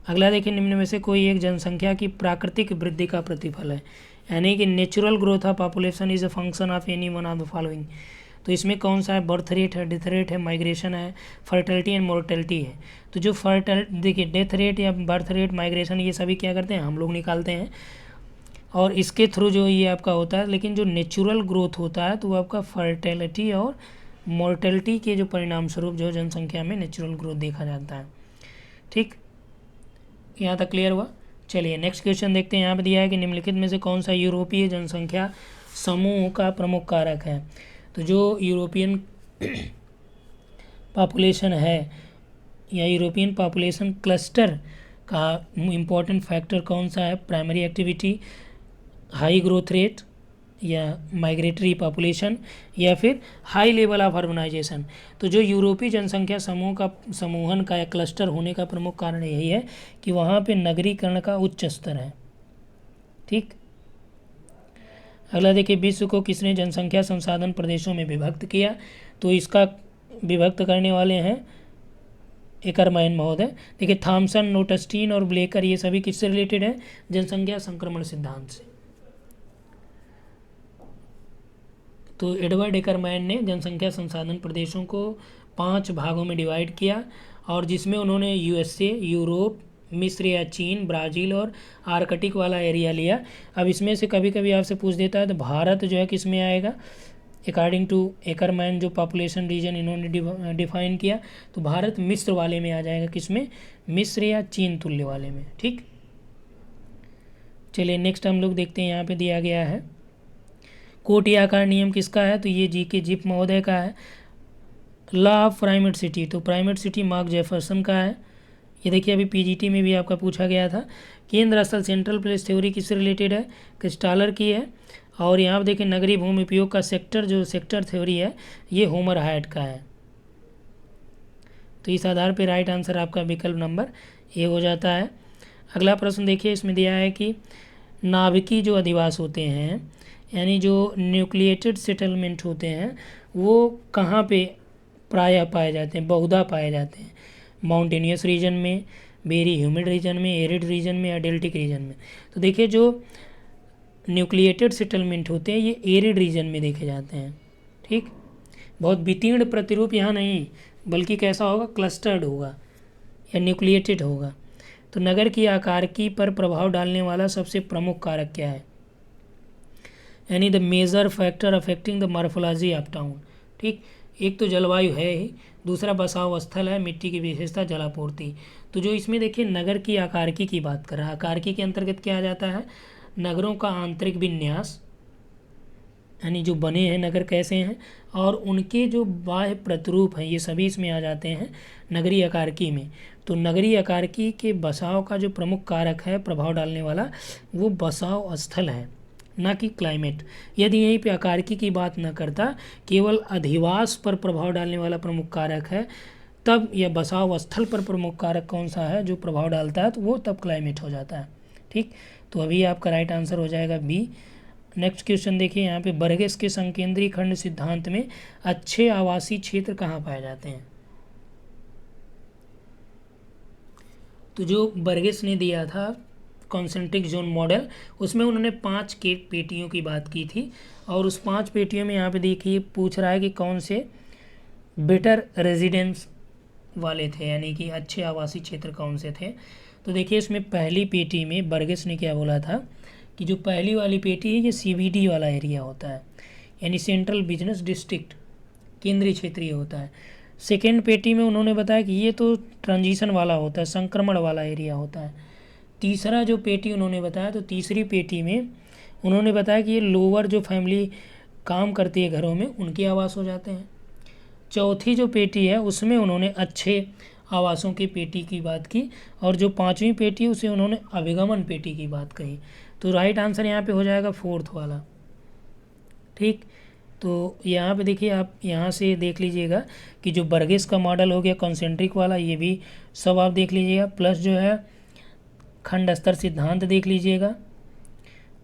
अगला देखिए निम्न में से कोई एक जनसंख्या की प्राकृतिक वृद्धि का प्रतिफल है, यानी कि natural growth of population is a function of any one of the following. तो इसमें कौन सा है, बर्थ रेट है, डेथ रेट है, माइग्रेशन है, फर्टिलिटी एंड मोर्टेलिटी है। तो जो देखिए डेथ रेट या बर्थ रेट, माइग्रेशन, ये सभी क्या करते हैं, हम लोग निकालते हैं और इसके थ्रू जो ये आपका होता है। लेकिन जो नेचुरल ग्रोथ होता है तो वो आपका फर्टिलिटी और मोर्टेलिटी के जो परिणाम स्वरूप जो जनसंख्या में नेचुरल ग्रोथ देखा जाता है। ठीक, यहाँ तक क्लियर हुआ। चलिए नेक्स्ट क्वेश्चन देखते हैं। यहाँ पे दिया है कि निम्नलिखित में से कौन सा यूरोपीय जनसंख्या समूह का प्रमुख कारक है। तो जो यूरोपियन पॉपुलेशन है या यूरोपियन पॉपुलेशन क्लस्टर का इम्पोर्टेंट फैक्टर कौन सा है, primary activity, high growth rate या माइग्रेटरी पॉपुलेशन या फिर हाई लेवल ऑफ अर्बनाइजेशन। तो जो यूरोपीय जनसंख्या समूह का समूहन का या क्लस्टर होने का प्रमुख कारण यही है कि वहाँ पे नगरीकरण का उच्च स्तर है। ठीक, अगला देखिए विश्व को किसने जनसंख्या संसाधन प्रदेशों में विभक्त किया, तो इसका विभक्त करने वाले हैं एकरमैन महोदय। देखिए थॉमसन, नोटस्टीन और ब्लेकर ये सभी किससे रिलेटेड है, जनसंख्या संक्रमण सिद्धांत से। तो एडवर्ड एकरमैन ने जनसंख्या संसाधन प्रदेशों को 5 भागों में डिवाइड किया और जिसमें उन्होंने यूएसए, यूरोप, मिस्र या चीन, ब्राज़ील और आर्कटिक वाला एरिया लिया। अब इसमें से कभी कभी आपसे पूछ देता है तो भारत जो है किस में आएगा, अकॉर्डिंग टू एकरमैन जो पॉपुलेशन रीजन इन्होंने डिफाइन किया तो भारत मिस्र वाले में आ जाएगा, किस में, मिस्र या चीन तुल्य वाले में। ठीक, चलिए नेक्स्ट हम लोग देखते हैं। यहाँ पे दिया गया है कोटि आकार नियम किसका है, तो ये जीके जिप महोदय का है। लॉ ऑफ प्राइमेट सिटी, तो प्राइमेट सिटी मार्क जेफरसन का है। ये देखिए अभी पीजीटी में भी आपका पूछा गया था। केंद्र स्थल सेंट्रल प्लेस थ्योरी किससे रिलेटेड है, क्रिस्टालर की है। और यहाँ पर देखिए नगरीय भूमि उपयोग का सेक्टर जो सेक्टर थ्योरी है ये होमर हायट का है। तो इस आधार पर राइट आंसर आपका विकल्प नंबर ए हो जाता है। अगला प्रश्न देखिए, इसमें दिया है कि नाभिकी जो अधिवास होते हैं यानी जो न्यूक्लिएटेड सेटलमेंट होते हैं वो कहाँ पे प्रायः पाए जाते हैं, बहुधा पाए जाते हैं, माउंटेनियस रीजन में, वेरी ह्यूमिड रीजन में, एरिड रीजन में या डेल्टिक रीजन में। तो देखिए जो न्यूक्लिएटेड सेटलमेंट होते हैं ये एरिड रीजन में देखे जाते हैं। ठीक, बहुत वितीर्ण प्रतिरूप यहाँ नहीं बल्कि कैसा होगा, क्लस्टर्ड होगा या न्यूक्लिएटेड होगा। तो नगर की आकारकी पर प्रभाव डालने वाला सबसे प्रमुख कारक क्या है, यानी the major factor affecting the morphology of town. ठीक, एक तो जलवायु है ही, दूसरा बसाव स्थल है, मिट्टी की विशेषता, जलापूर्ति। तो जो इसमें देखिए नगर की आकारकी की बात कर रहा है, आकारकी के अंतर्गत क्या आ जाता है, नगरों का आंतरिक विन्यास, यानी जो बने हैं नगर कैसे हैं, और उनके जो बाह्य प्रतिरूप हैं, ये सभी इसमें आ जाते हैं नगरीय आकारिकी में। तो नगरीय आकारिकी के बसाव का जो प्रमुख कारक है प्रभाव डालने वाला, वो बसाव स्थल है, ना कि क्लाइमेट। यदि यहीं पे आकारिकी की बात न करता, केवल अधिवास पर प्रभाव डालने वाला प्रमुख कारक है, तब यह बसाव स्थल पर प्रमुख कारक कौन सा है जो प्रभाव डालता है, तो वो तब क्लाइमेट हो जाता है। ठीक, तो अभी आपका राइट आंसर हो जाएगा बी। नेक्स्ट क्वेश्चन देखिए यहाँ पे, बर्गेस के संकेंद्रीय खंड सिद्धांत में अच्छे आवासीय क्षेत्र कहाँ पाए जाते हैं? तो जो बर्गेस ने दिया था कॉन्सेंट्रिक जोन मॉडल, उसमें उन्होंने 5 के पेटियों की बात की थी, और उस 5 पेटियों में यहाँ पे देखिए पूछ रहा है कि कौन से बेटर रेजिडेंस वाले थे, यानी कि अच्छे आवासीय क्षेत्र कौन से थे। तो देखिए इसमें पहली पेटी में बर्गेस ने क्या बोला था कि जो पहली वाली पेटी है ये CBD वाला एरिया होता है, यानी सेंट्रल बिजनेस डिस्ट्रिक्ट, केंद्रीय क्षेत्रीय होता है। सेकेंड पेटी में उन्होंने बताया कि ये तो ट्रांजिशन वाला होता है, संक्रमण वाला एरिया होता है। तीसरा जो पेटी उन्होंने बताया, तो तीसरी पेटी में उन्होंने बताया कि ये लोअर जो फैमिली काम करती है घरों में, उनके आवास हो जाते हैं। चौथी जो पेटी है उसमें उन्होंने अच्छे आवासों की पेटी की बात की, और जो 5वीं पेटी उसे उन्होंने अभिगमन पेटी की बात कही। तो राइट आंसर यहाँ पे हो जाएगा 4th वाला। ठीक, तो यहाँ पे देखिए आप यहाँ से देख लीजिएगा कि जो बर्गेस का मॉडल हो गया कॉन्सेंट्रिक वाला, ये भी सब आप देख लीजिएगा, प्लस जो है खंड स्तर सिद्धांत देख लीजिएगा,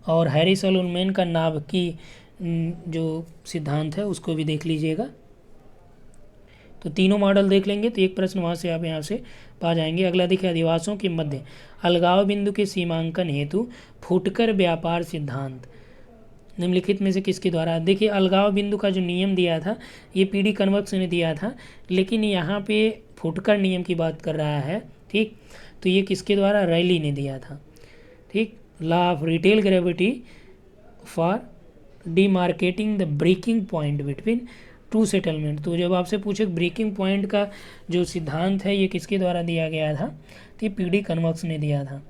और हैरिस और उलमैन का नाभिकी जो सिद्धांत है उसको भी देख लीजिएगा। तो तीनों मॉडल देख लेंगे तो एक प्रश्न वहाँ से आप यहाँ से पा जाएंगे। अगला देखिए, अधिवासों के मध्य अलगाव बिंदु के सीमांकन हेतु फुटकर व्यापार सिद्धांत निम्नलिखित में से किसके द्वारा? देखिए अलगाव बिंदु का जो नियम दिया था ये PD कन्वर्क्स ने दिया था, लेकिन यहाँ पे फुटकर नियम की बात कर रहा है। ठीक, तो ये किसके द्वारा? रैली ने दिया था। ठीक, law of retail gravity for demarcating the breaking point between two settlement. तो जब आपसे पूछे ब्रेकिंग पॉइंट का जो सिद्धांत है ये किसके द्वारा दिया गया था, तो ये PD कन्वर्क्स ने दिया था।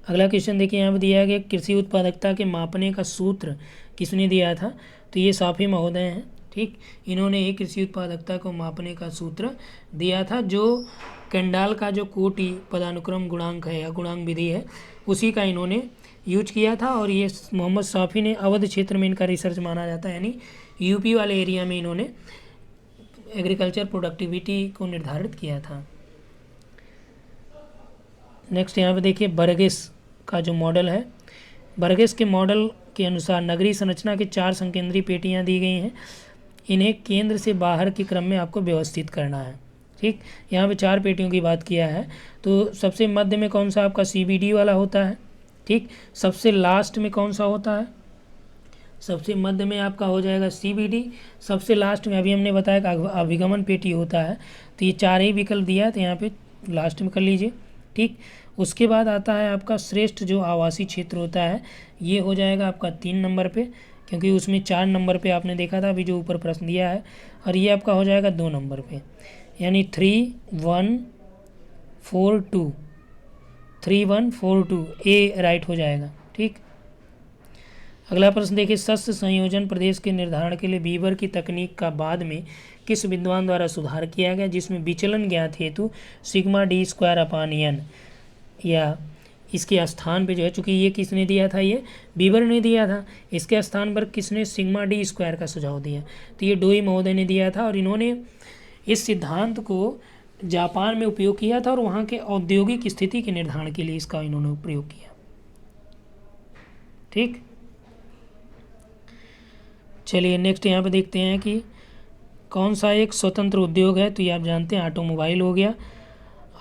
अगला क्वेश्चन देखिए, यहाँ पर दिया गया कृषि उत्पादकता के मापने का सूत्र किसने दिया था? तो ये साफी महोदय हैं। ठीक, इन्होंने एक कृषि उत्पादकता को मापने का सूत्र दिया था, जो केंडाल का जो कोटि पदानुक्रम गुणांक है या गुणांक विधि है उसी का इन्होंने यूज किया था, और ये मोहम्मद साफ़ी ने अवध क्षेत्र में इनका रिसर्च माना जाता है, यानी UP वाले एरिया में इन्होंने एग्रीकल्चर प्रोडक्टिविटी को निर्धारित किया था। नेक्स्ट यहाँ पे देखिए, बर्गेस का जो मॉडल है, बर्गेस के मॉडल के अनुसार नगरीय संरचना के 4 संकेंद्रीय पेटियाँ दी गई हैं, इन्हें केंद्र से बाहर के क्रम में आपको व्यवस्थित करना है। ठीक, यहाँ पे 4 पेटियों की बात किया है। तो सबसे मध्य में कौन सा आपका CBD वाला होता है? ठीक, सबसे लास्ट में कौन सा होता है? सबसे मध्य में आपका हो जाएगा CBD, सबसे लास्ट में अभी हमने बताया कि अभिगमन पेटी होता है। तो ये 4 ही विकल्प दिया है, तो यहाँ पे लास्ट में कर लीजिए। ठीक, उसके बाद आता है आपका श्रेष्ठ जो आवासीय क्षेत्र होता है, ये हो जाएगा आपका 3 नंबर पे, क्योंकि उसमें 4 नंबर पे आपने देखा था अभी जो ऊपर प्रश्न दिया है, और ये आपका हो जाएगा 2 नंबर पे, यानी 3, 1, 4, 2, 3, 1, 4, 2 ए राइट हो जाएगा। ठीक, अगला प्रश्न देखिए, शस्य संयोजन प्रदेश के निर्धारण के लिए बीबर की तकनीक का बाद में किस विद्वान द्वारा सुधार किया गया, जिसमें विचलन ज्ञात हेतु सिग्मा d² या इसके स्थान पे जो है, चूँकि ये किसने दिया था? ये बीबर ने दिया था। इसके स्थान पर किसने सिग्मा d² का सुझाव दिया? तो ये डोई महोदय ने दिया था, और इन्होंने इस सिद्धांत को जापान में उपयोग किया था, और वहाँ के औद्योगिक स्थिति के निर्धारण के लिए इसका इन्होंने प्रयोग किया। ठीक, चलिए नेक्स्ट यहाँ पे देखते हैं कि कौन सा एक स्वतंत्र उद्योग है। तो ये आप जानते हैं ऑटोमोबाइल हो गया,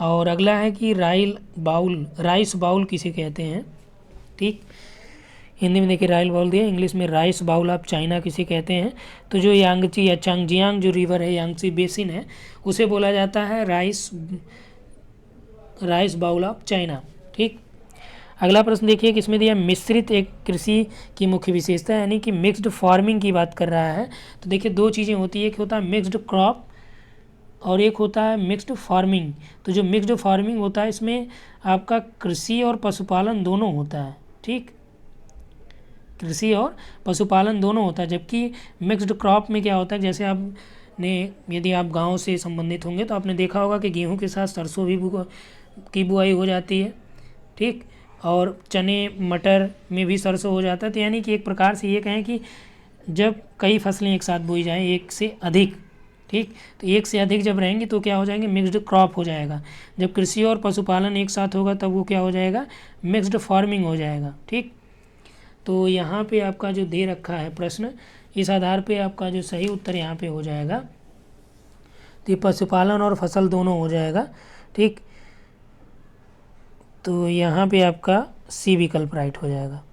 और अगला है कि राइस बाउल किसे कहते हैं? ठीक, हिंदी में देखिए राइस बाउल दिया, इंग्लिश में राइस बाउल ऑफ चाइना किसे कहते हैं? तो जो यांगची या चांगजियांग जो रिवर है, यांगची बेसिन है, उसे बोला जाता है राइस बाउल ऑफ चाइना। ठीक, अगला प्रश्न देखिए किसमें दिया, मिश्रित एक कृषि की मुख्य विशेषता, यानी कि मिक्स्ड फार्मिंग की बात कर रहा है। तो देखिए 2 चीज़ें होती है, एक होता है मिक्स्ड क्रॉप और एक होता है मिक्स्ड फार्मिंग। तो जो मिक्स्ड फार्मिंग होता है इसमें आपका कृषि और पशुपालन दोनों होता है। ठीक, कृषि और पशुपालन दोनों होता है। जबकि मिक्स्ड क्रॉप में क्या होता है, जैसे आपने, यदि आप गांव से संबंधित होंगे तो आपने देखा होगा कि गेहूं के साथ सरसों भी की बुआई हो जाती है, ठीक, और चने मटर में भी सरसों हो जाता है। तो यानी कि एक प्रकार से ये कहें कि जब कई फसलें एक साथ बोई जाएं, एक से अधिक, ठीक, तो एक से अधिक जब रहेंगी तो क्या हो जाएंगे, मिक्स्ड क्रॉप हो जाएगा। जब कृषि और पशुपालन एक साथ होगा तब वो क्या हो जाएगा, मिक्स्ड फार्मिंग हो जाएगा। ठीक, तो यहाँ पे आपका जो दे रखा है प्रश्न, इस आधार पे आपका जो सही उत्तर यहाँ पे हो जाएगा, तो ये पशुपालन और फसल दोनों हो जाएगा। ठीक, तो यहाँ पे आपका सी विकल्प राइट हो जाएगा।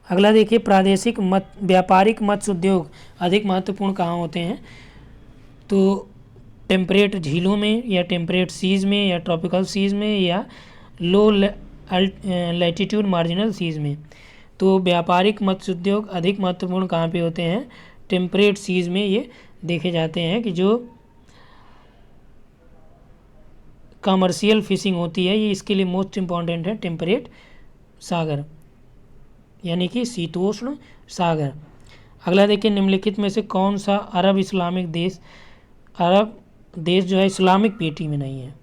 अगला देखिए, प्रादेशिक व्यापारिक मत्स्य उद्योग अधिक महत्वपूर्ण कहाँ होते हैं? तो टेम्परेट झीलों में, या टेम्परेट सीज़ में, या ट्रॉपिकल सीज़ में, या लो लैटिट्यूड मार्जिनल सीज़ में। तो व्यापारिक मत्स्य उद्योग अधिक महत्वपूर्ण कहाँ पे होते हैं? टेम्परेट सीज़ में ये देखे जाते हैं कि जो कमर्शियल फिशिंग होती है, ये इसके लिए मोस्ट इम्पॉर्टेंट है टेम्परेट सागर, यानी कि शीतोष्ण सागर। अगला देखिए, निम्नलिखित में से कौन सा अरब देश जो है इस्लामिक पेटी में नहीं है?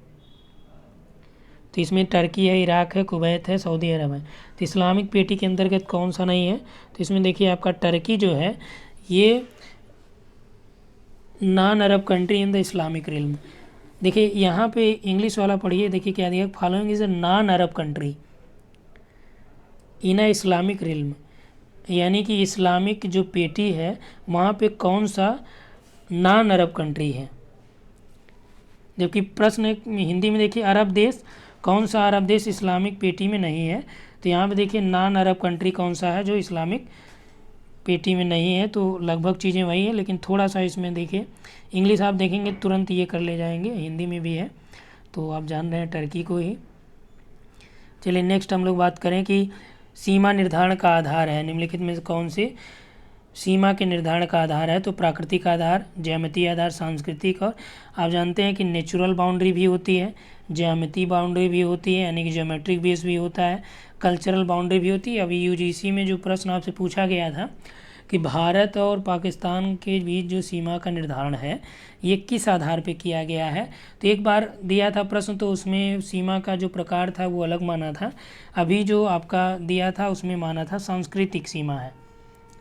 तो इसमें टर्की है, इराक है, कुवैत है, सऊदी अरब है। तो इस्लामिक पेटी के अंतर्गत कौन सा नहीं है? तो इसमें देखिए आपका टर्की जो है ये non Arab country in the Islamic realm. देखिए यहाँ पे इंग्लिश वाला पढ़िए, देखिए क्या दिया, following is a non Arab country in a Islamic realm, यानी कि इस्लामिक जो पेटी है वहाँ पे कौन सा नॉन अरब कंट्री है। जबकि प्रश्न हिंदी में देखिए, अरब देश, कौन सा अरब देश इस्लामिक पेटी में नहीं है? तो यहाँ पे देखिए नॉन अरब कंट्री कौन सा है जो इस्लामिक पेटी में नहीं है। तो लगभग चीज़ें वही है, लेकिन थोड़ा सा इसमें देखिए इंग्लिश आप देखेंगे तुरंत ये कर ले जाएंगे, हिंदी में भी है, तो आप जान रहे हैं टर्की को ही। चलिए नेक्स्ट हम लोग बात करें कि सीमा निर्धारण का आधार है, निम्नलिखित में से कौन से सीमा के निर्धारण का आधार है? तो प्राकृतिक आधार, ज्यामितीय आधार, सांस्कृतिक, और आप जानते हैं कि नेचुरल बाउंड्री भी होती है, ज्यामितीय बाउंड्री भी होती है, यानी कि ज्योमेट्रिक बेस भी होता है, कल्चरल बाउंड्री भी होती है। अभी यूजीसी में जो प्रश्न आपसे पूछा गया था कि भारत और पाकिस्तान के बीच जो सीमा का निर्धारण है ये किस आधार पे किया गया है, तो एक बार दिया था प्रश्न, तो उसमें सीमा का जो प्रकार था वो अलग माना था। अभी जो आपका दिया था उसमें माना था सांस्कृतिक सीमा है।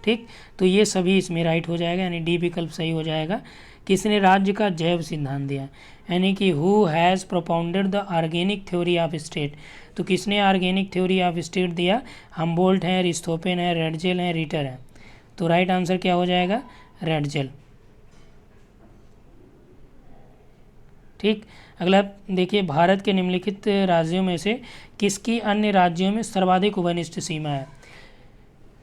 ठीक, तो ये सभी इसमें राइट हो जाएगा, यानी डी विकल्प सही हो जाएगा। किसने राज्य का जैव सिद्धांत दिया, यानी कि who has propounded the organic theory of state. तो किसने ऑर्गेनिक थ्योरी ऑफ स्टेट दिया? हमबोल्ट है, रिस्थोपेन है, रेडजेल है, रिटर है। तो राइट आंसर क्या हो जाएगा? रेडजेल। ठीक, अगला देखिए, भारत के निम्नलिखित राज्यों में से किसकी अन्य राज्यों में सर्वाधिक उभयनिष्ठ सीमा है?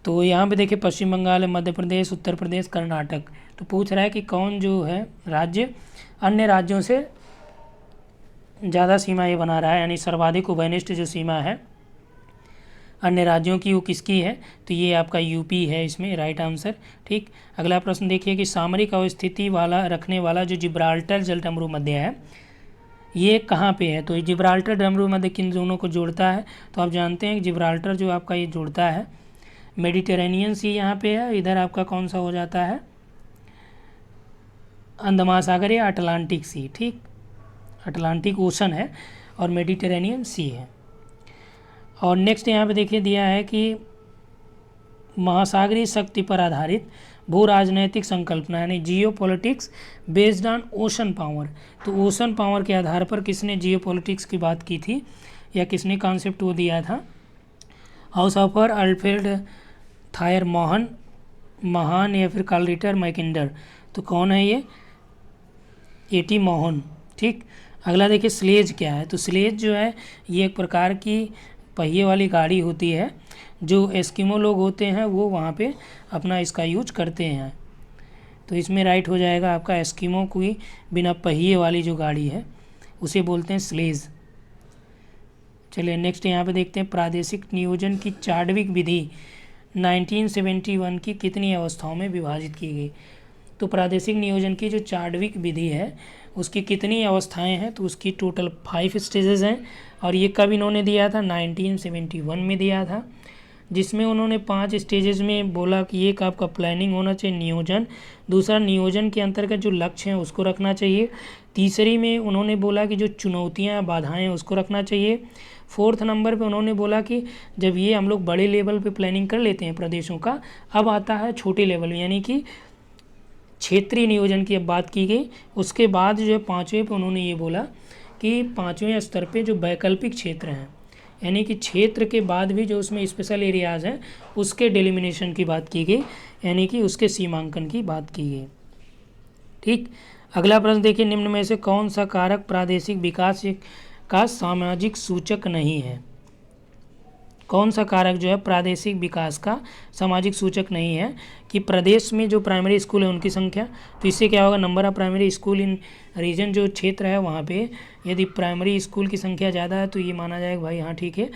तो यहाँ पे देखिए पश्चिम बंगाल है, मध्य प्रदेश, उत्तर प्रदेश, कर्नाटक। तो पूछ रहा है कि कौन जो है राज्य अन्य राज्यों से ज़्यादा सीमा ये बना रहा है, यानी सर्वाधिक उभयनिष्ठ जो सीमा है अन्य राज्यों की वो किसकी है? तो ये आपका यूपी है इसमें राइट आंसर। ठीक, अगला प्रश्न देखिए कि सामरिक अवस्थिति वाला रखने वाला जो जिब्राल्टर जलडमरू मध्य है ये कहाँ पे है? तो जिब्राल्टर डमरू मध्य किन दोनों को जोड़ता है? तो आप जानते हैं कि जिब्राल्टर जो आपका ये जोड़ता है मेडिटेरेनियन सी यहाँ पे है, इधर आपका कौन सा हो जाता है? अंडमान सागर या अटलांटिक सी। ठीक, अटलांटिक ओशन है और मेडिटेरेनियन सी है। और नेक्स्ट यहाँ पे देखिए दिया है कि महासागरीय शक्ति पर आधारित भू राजनैतिक संकल्पना, यानी जियो politics based on ocean power. तो ओशन पावर के आधार पर किसने जियो पॉलिटिक्स की बात की थी, या किसने कॉन्सेप्ट वो दिया था? हाउस ऑफर, अल्फ्रेड थायर महान, या फिर कार्ल रिटर मैकिंडर। तो कौन है ये? एटी मोहन। ठीक, अगला देखिए स्लेज क्या है? तो स्लेज जो है ये एक प्रकार की पहिए वाली गाड़ी होती है जो एस्किमो लोग होते हैं वो वहाँ पे अपना इसका यूज करते हैं। तो इसमें राइट हो जाएगा आपका एस्किमो की बिना पहिए वाली जो गाड़ी है उसे बोलते हैं स्लेज। चलिए नेक्स्ट यहाँ पे देखते हैं, प्रादेशिक नियोजन की चार्डविक विधि 1971 की कितनी अवस्थाओं में विभाजित की गई? तो प्रादेशिक नियोजन की जो चार्डविक विधि है उसकी कितनी अवस्थाएं हैं, तो उसकी टोटल 5 स्टेजेस हैं। और ये कब इन्होंने दिया था, 1971 में दिया था, जिसमें उन्होंने 5 स्टेजेस में बोला कि एक आपका प्लानिंग होना चाहिए, नियोजन, दूसरा नियोजन के अंतर्गत जो लक्ष्य हैं उसको रखना चाहिए, तीसरी में उन्होंने बोला कि जो चुनौतियां बाधाएं हैं उसको रखना चाहिए, फोर्थ नंबर पे उन्होंने बोला कि जब ये हम लोग बड़े लेवल पे प्लानिंग कर लेते हैं प्रदेशों का, अब आता है छोटे लेवल में, यानी कि क्षेत्रीय नियोजन की अब बात की गई। उसके बाद जो है 5वें पे उन्होंने ये बोला कि 5वें स्तर पे जो वैकल्पिक क्षेत्र हैं, यानी कि क्षेत्र के बाद भी जो उसमें स्पेशल एरियाज़ हैं उसके डेलिमिनेशन की बात की गई, यानी कि उसके सीमांकन की बात की गई। ठीक, अगला प्रश्न देखिए, निम्न में से कौन सा कारक प्रादेशिक विकास का सामाजिक सूचक नहीं है। कौन सा कारक जो है प्रादेशिक विकास का सामाजिक सूचक नहीं है, कि प्रदेश में जो प्राइमरी स्कूल है उनकी संख्या, तो इससे क्या होगा, number of primary school in region, जो क्षेत्र है वहाँ पे यदि प्राइमरी स्कूल की संख्या ज़्यादा है तो ये माना जाएगा भाई हाँ ठीक है,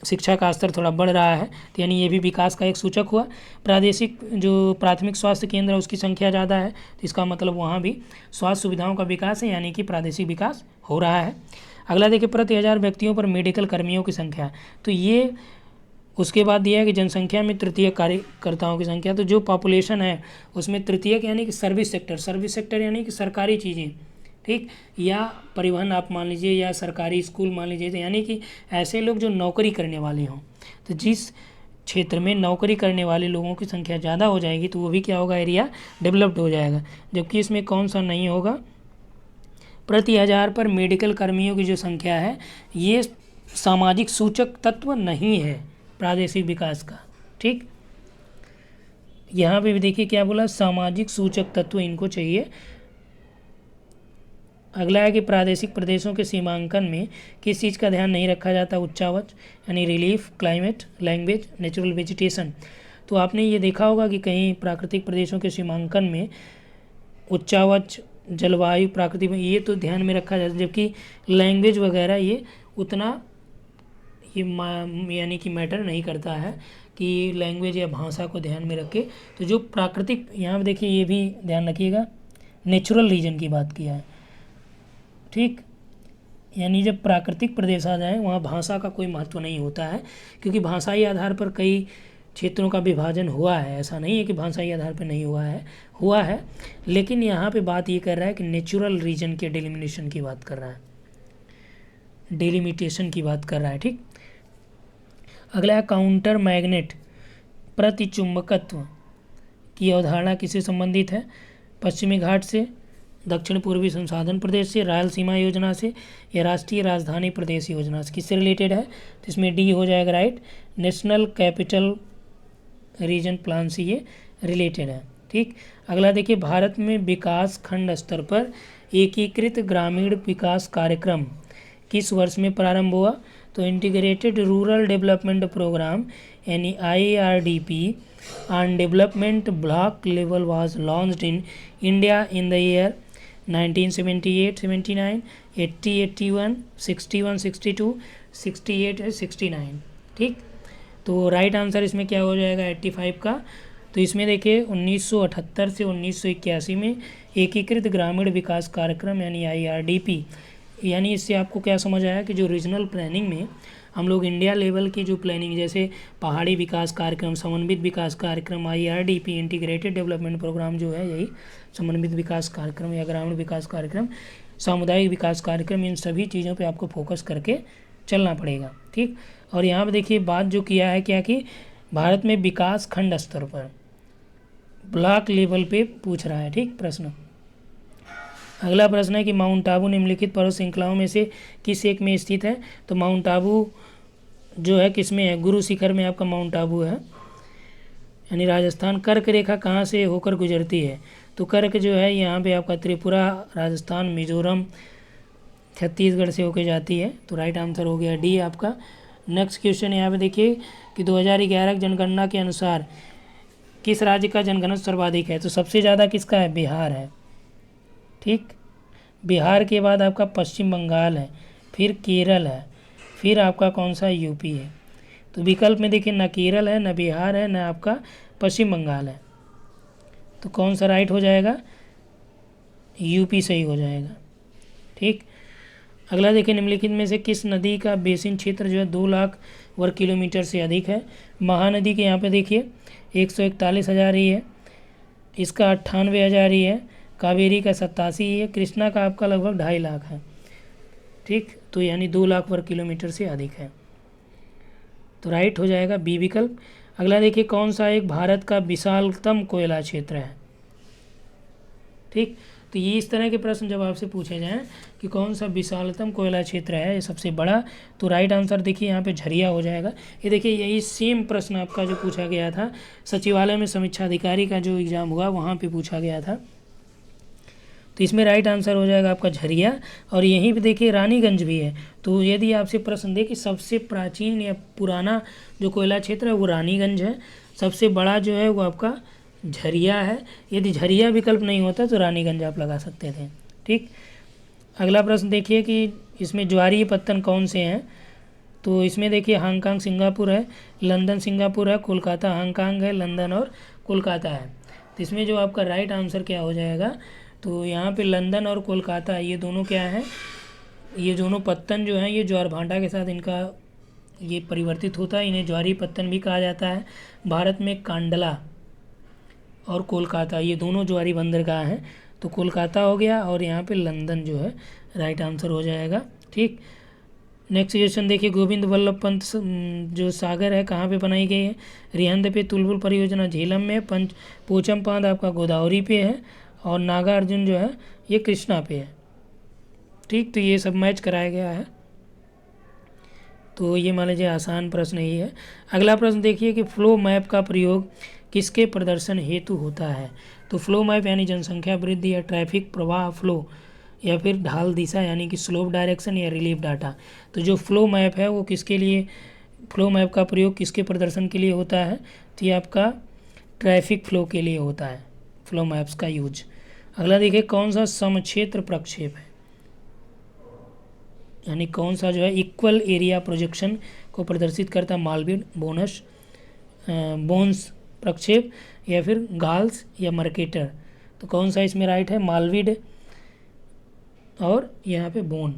शिक्षा का स्तर थोड़ा बढ़ रहा है, तो यानी ये भी विकास का एक सूचक हुआ। प्रादेशिक जो प्राथमिक स्वास्थ्य केंद्र है उसकी संख्या ज़्यादा है, तो इसका मतलब वहाँ भी स्वास्थ्य सुविधाओं का विकास है, यानी कि प्रादेशिक विकास हो रहा है। अगला देखिए, प्रति 1000 व्यक्तियों पर मेडिकल कर्मियों की संख्या, तो ये उसके बाद दिया है कि जनसंख्या में तृतीय कार्यकर्ताओं की संख्या, तो जो पॉपुलेशन है उसमें तृतीयक यानी कि सर्विस सेक्टर यानी कि सरकारी चीज़ें, ठीक, या परिवहन आप मान लीजिए, या सरकारी स्कूल मान लीजिए, तो यानी कि ऐसे लोग जो नौकरी करने वाले हों, तो जिस क्षेत्र में नौकरी करने वाले लोगों की संख्या ज़्यादा हो जाएगी तो वो भी क्या होगा, एरिया डेवलप्ड हो जाएगा। जबकि इसमें कौन सा नहीं होगा, प्रति 1000 पर मेडिकल कर्मियों की जो संख्या है ये सामाजिक सूचक तत्व नहीं है प्रादेशिक विकास का। ठीक, यहाँ पे भी देखिए क्या बोला, सामाजिक सूचक तत्व इनको चाहिए। अगला है कि प्रादेशिक प्रदेशों के सीमांकन में किस चीज़ का ध्यान नहीं रखा जाता, उच्चावच यानी relief, climate, language, natural vegetation. तो आपने ये देखा होगा कि कहीं प्राकृतिक प्रदेशों के सीमांकन में उच्चावच, जलवायु, प्राकृतिक, ये तो ध्यान में रखा जाता है, जबकि लैंग्वेज वगैरह ये उतना ये यानी कि मैटर नहीं करता है कि लैंग्वेज या भाषा को ध्यान में रखे। तो जो प्राकृतिक, यहाँ पे देखिए ये भी ध्यान रखिएगा, नेचुरल रीजन की बात किया है, ठीक, यानी जब प्राकृतिक प्रदेश आ जाए वहाँ भाषा का कोई महत्व नहीं होता है, क्योंकि भाषाई आधार पर कई क्षेत्रों का विभाजन हुआ है, ऐसा नहीं है कि भाषाई आधार पर नहीं हुआ है, लेकिन यहाँ पे बात ये कर रहा है कि नेचुरल रीजन के डेलिमिनेशन की बात कर रहा है, डेलिमिटेशन की बात कर रहा है। ठीक, अगला है काउंटर मैग्नेट, प्रतिचुंबकत्व की अवधारणा किससे संबंधित है, पश्चिमी घाट से, दक्षिण पूर्वी संसाधन प्रदेश से, रायलसीमा योजना से, या राष्ट्रीय राजधानी प्रदेश योजना से, किससे रिलेटेड है, तो इसमें डी हो जाएगा right, national capital region plan से ये रिलेटेड है। ठीक, अगला देखिए, भारत में विकास खंड स्तर पर एकीकृत ग्रामीण विकास कार्यक्रम किस वर्ष में प्रारंभ हुआ, तो इंटीग्रेटेड रूरल डेवलपमेंट प्रोग्राम यानी IRDP on development block level was launched in India in the year 1978, 79, 80, 81, 61, 62, 68 और 69। ठीक, तो राइट आंसर इसमें क्या हो जाएगा 85 का। तो इसमें देखिए 1978 से 1981 में एकीकृत ग्रामीण विकास कार्यक्रम यानी IRDP, यानी इससे आपको क्या समझ आया कि जो रीजनल प्लानिंग में हम लोग इंडिया लेवल की जो प्लानिंग, जैसे पहाड़ी विकास कार्यक्रम, समन्वित विकास कार्यक्रम, IRDP इंटीग्रेटेड डेवलपमेंट प्रोग्राम जो है यही समन्वित विकास कार्यक्रम या ग्रामीण विकास कार्यक्रम, सामुदायिक विकास कार्यक्रम, इन सभी चीज़ों पे आपको फोकस करके चलना पड़ेगा। ठीक, और यहाँ पर देखिए बात जो किया है क्या कि भारत में विकास खंड स्तर पर ब्लॉक लेवल पे पूछ रहा है। ठीक, प्रश्न अगला प्रश्न है कि माउंट आबू निम्नलिखित पर्वत श्रृंखलाओं में से किस एक में स्थित है, तो माउंट आबू जो है किस में है, गुरु शिखर में आपका माउंट आबू है, यानी राजस्थान। कर्क रेखा कहाँ से होकर गुजरती है, तो कर्क जो है यहाँ पे आपका त्रिपुरा, राजस्थान, मिजोरम, छत्तीसगढ़ से होकर जाती है, तो राइट आंसर हो गया डी आपका। नेक्स्ट क्वेश्चन यहाँ पे देखिए कि 2011 की जनगणना के अनुसार किस राज्य का जनघनत्व सर्वाधिक है, तो सबसे ज़्यादा किसका है, बिहार है। ठीक, बिहार के बाद आपका पश्चिम बंगाल है, फिर केरल है, फिर आपका कौन सा यूपी है। तो विकल्प में देखिए न केरल है, न बिहार है, न आपका पश्चिम बंगाल है। तो कौन सा राइट हो जाएगा, यूपी सही हो जाएगा। ठीक, अगला देखिए, निम्नलिखित में से किस नदी का बेसिन क्षेत्र जो है 2 लाख वर्ग किलोमीटर से अधिक है। महानदी के यहाँ पे देखिए 141,000 ही है, इसका 98,000 ही है, कावेरी का 87 ही है, कृष्णा का आपका लगभग 2.5 लाख है। ठीक, तो यानी 2 लाख वर्ग किलोमीटर से अधिक है, तो राइट हो जाएगा बी विकल्प। अगला देखिए, कौन सा एक भारत का विशालतम कोयला क्षेत्र है। ठीक, तो ये इस तरह के प्रश्न जब आपसे पूछे जाएं कि कौन सा विशालतम कोयला क्षेत्र है, ये सबसे बड़ा, तो राइट आंसर देखिए यहाँ पे झरिया हो जाएगा। ये देखिए यही सेम प्रश्न आपका जो पूछा गया था सचिवालय में समीक्षा अधिकारी का जो एग्ज़ाम हुआ वहाँ पे पूछा गया था, तो इसमें राइट आंसर हो जाएगा आपका झरिया। और यहीं पे देखिए रानीगंज भी है, तो यदि आपसे प्रश्न दे कि सबसे प्राचीन या पुराना जो कोयला क्षेत्र है वो रानीगंज है, सबसे बड़ा जो है वो आपका झरिया है। यदि झरिया विकल्प नहीं होता तो रानीगंज आप लगा सकते थे। ठीक, अगला प्रश्न देखिए कि इसमें ज्वारीय पत्तन कौन से हैं, तो इसमें देखिए हांगकांग सिंगापुर है, लंदन सिंगापुर है, कोलकाता हांगकांग है, लंदन और कोलकाता है। तो इसमें जो आपका राइट आंसर क्या हो जाएगा, तो यहाँ पे लंदन और कोलकाता ये दोनों क्या है, ये दोनों पत्तन जो हैं ये ज्वार भाटा के साथ इनका ये परिवर्तित होता है, इन्हें ज्वारीय पत्तन भी कहा जाता है। भारत में कांडला और कोलकाता ये दोनों ज्वारी बंदरगाह हैं, तो कोलकाता हो गया और यहाँ पे लंदन जो है राइट आंसर हो जाएगा। ठीक, नेक्स्ट क्वेश्चन देखिए, गोविंद वल्लभ पंत जो सागर है कहाँ पे बनाई गई है। रिहंद पे तुलबुल परियोजना झेलम में, पोचम बांध आपका गोदावरी पे है, और नागार्जुन जो है ये कृष्णा पे है। ठीक, तो ये सब मैच कराया गया है, तो ये मान लीजिए आसान प्रश्न ही है। अगला प्रश्न देखिए कि फ्लो मैप का प्रयोग किसके प्रदर्शन हेतु होता है। तो फ्लो मैप यानी जनसंख्या वृद्धि या ट्रैफिक प्रवाह फ्लो, या फिर ढाल दिशा यानी कि स्लोप डायरेक्शन, या रिलीफ डाटा। तो जो फ्लो मैप है वो किसके लिए, फ्लो मैप का प्रयोग किसके प्रदर्शन के लिए होता है, तो ये आपका ट्रैफिक फ्लो के लिए होता है फ्लो मैप्स का यूज। अगला देखिए, कौन सा समक्षेत्र प्रक्षेप है, यानी कौन सा जो है इक्वल एरिया प्रोजेक्शन को प्रदर्शित करता है, मालवीड, बोन्स प्रक्षेप, या फिर गाल्स या मर्केटर। तो कौन सा इसमें राइट है, मालवीड और यहाँ पे बोन।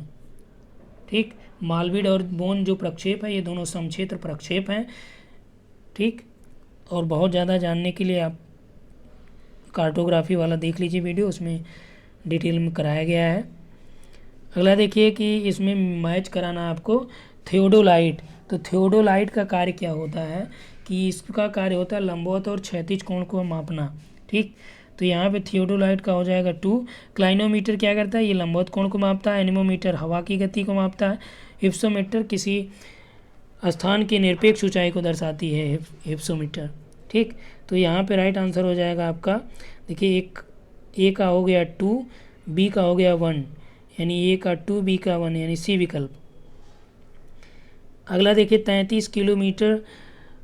ठीक, मालवीड और बोन जो प्रक्षेप है ये दोनों समक्षेत्र प्रक्षेप हैं। ठीक, और बहुत ज़्यादा जानने के लिए आप कार्टोग्राफी वाला देख लीजिए वीडियो, उसमें डिटेल में कराया गया है। अगला देखिए कि इसमें मैच कराना आपको थियोडोलाइट। तो थियोडोलाइट का कार्य क्या होता है कि इसका कार्य होता है लंबवत और क्षैतिज कोण को मापना। ठीक, तो यहाँ पे थियोडोलाइट का हो जाएगा 2। क्लाइनोमीटर क्या करता है, ये लंबवत कोण को मापता है। एनीमोमीटर हवा की गति को मापता है। हिप्सोमीटर किसी स्थान की निरपेक्ष ऊंचाई को दर्शाती है, हिप्सोमीटर। ठीक, तो यहाँ पे राइट आंसर हो जाएगा आपका, देखिए एक ए का हो गया 2, बी का हो गया 1, यानी ए का 2, बी का 1, यानी सी विकल्प। अगला देखिए, 33 किलोमीटर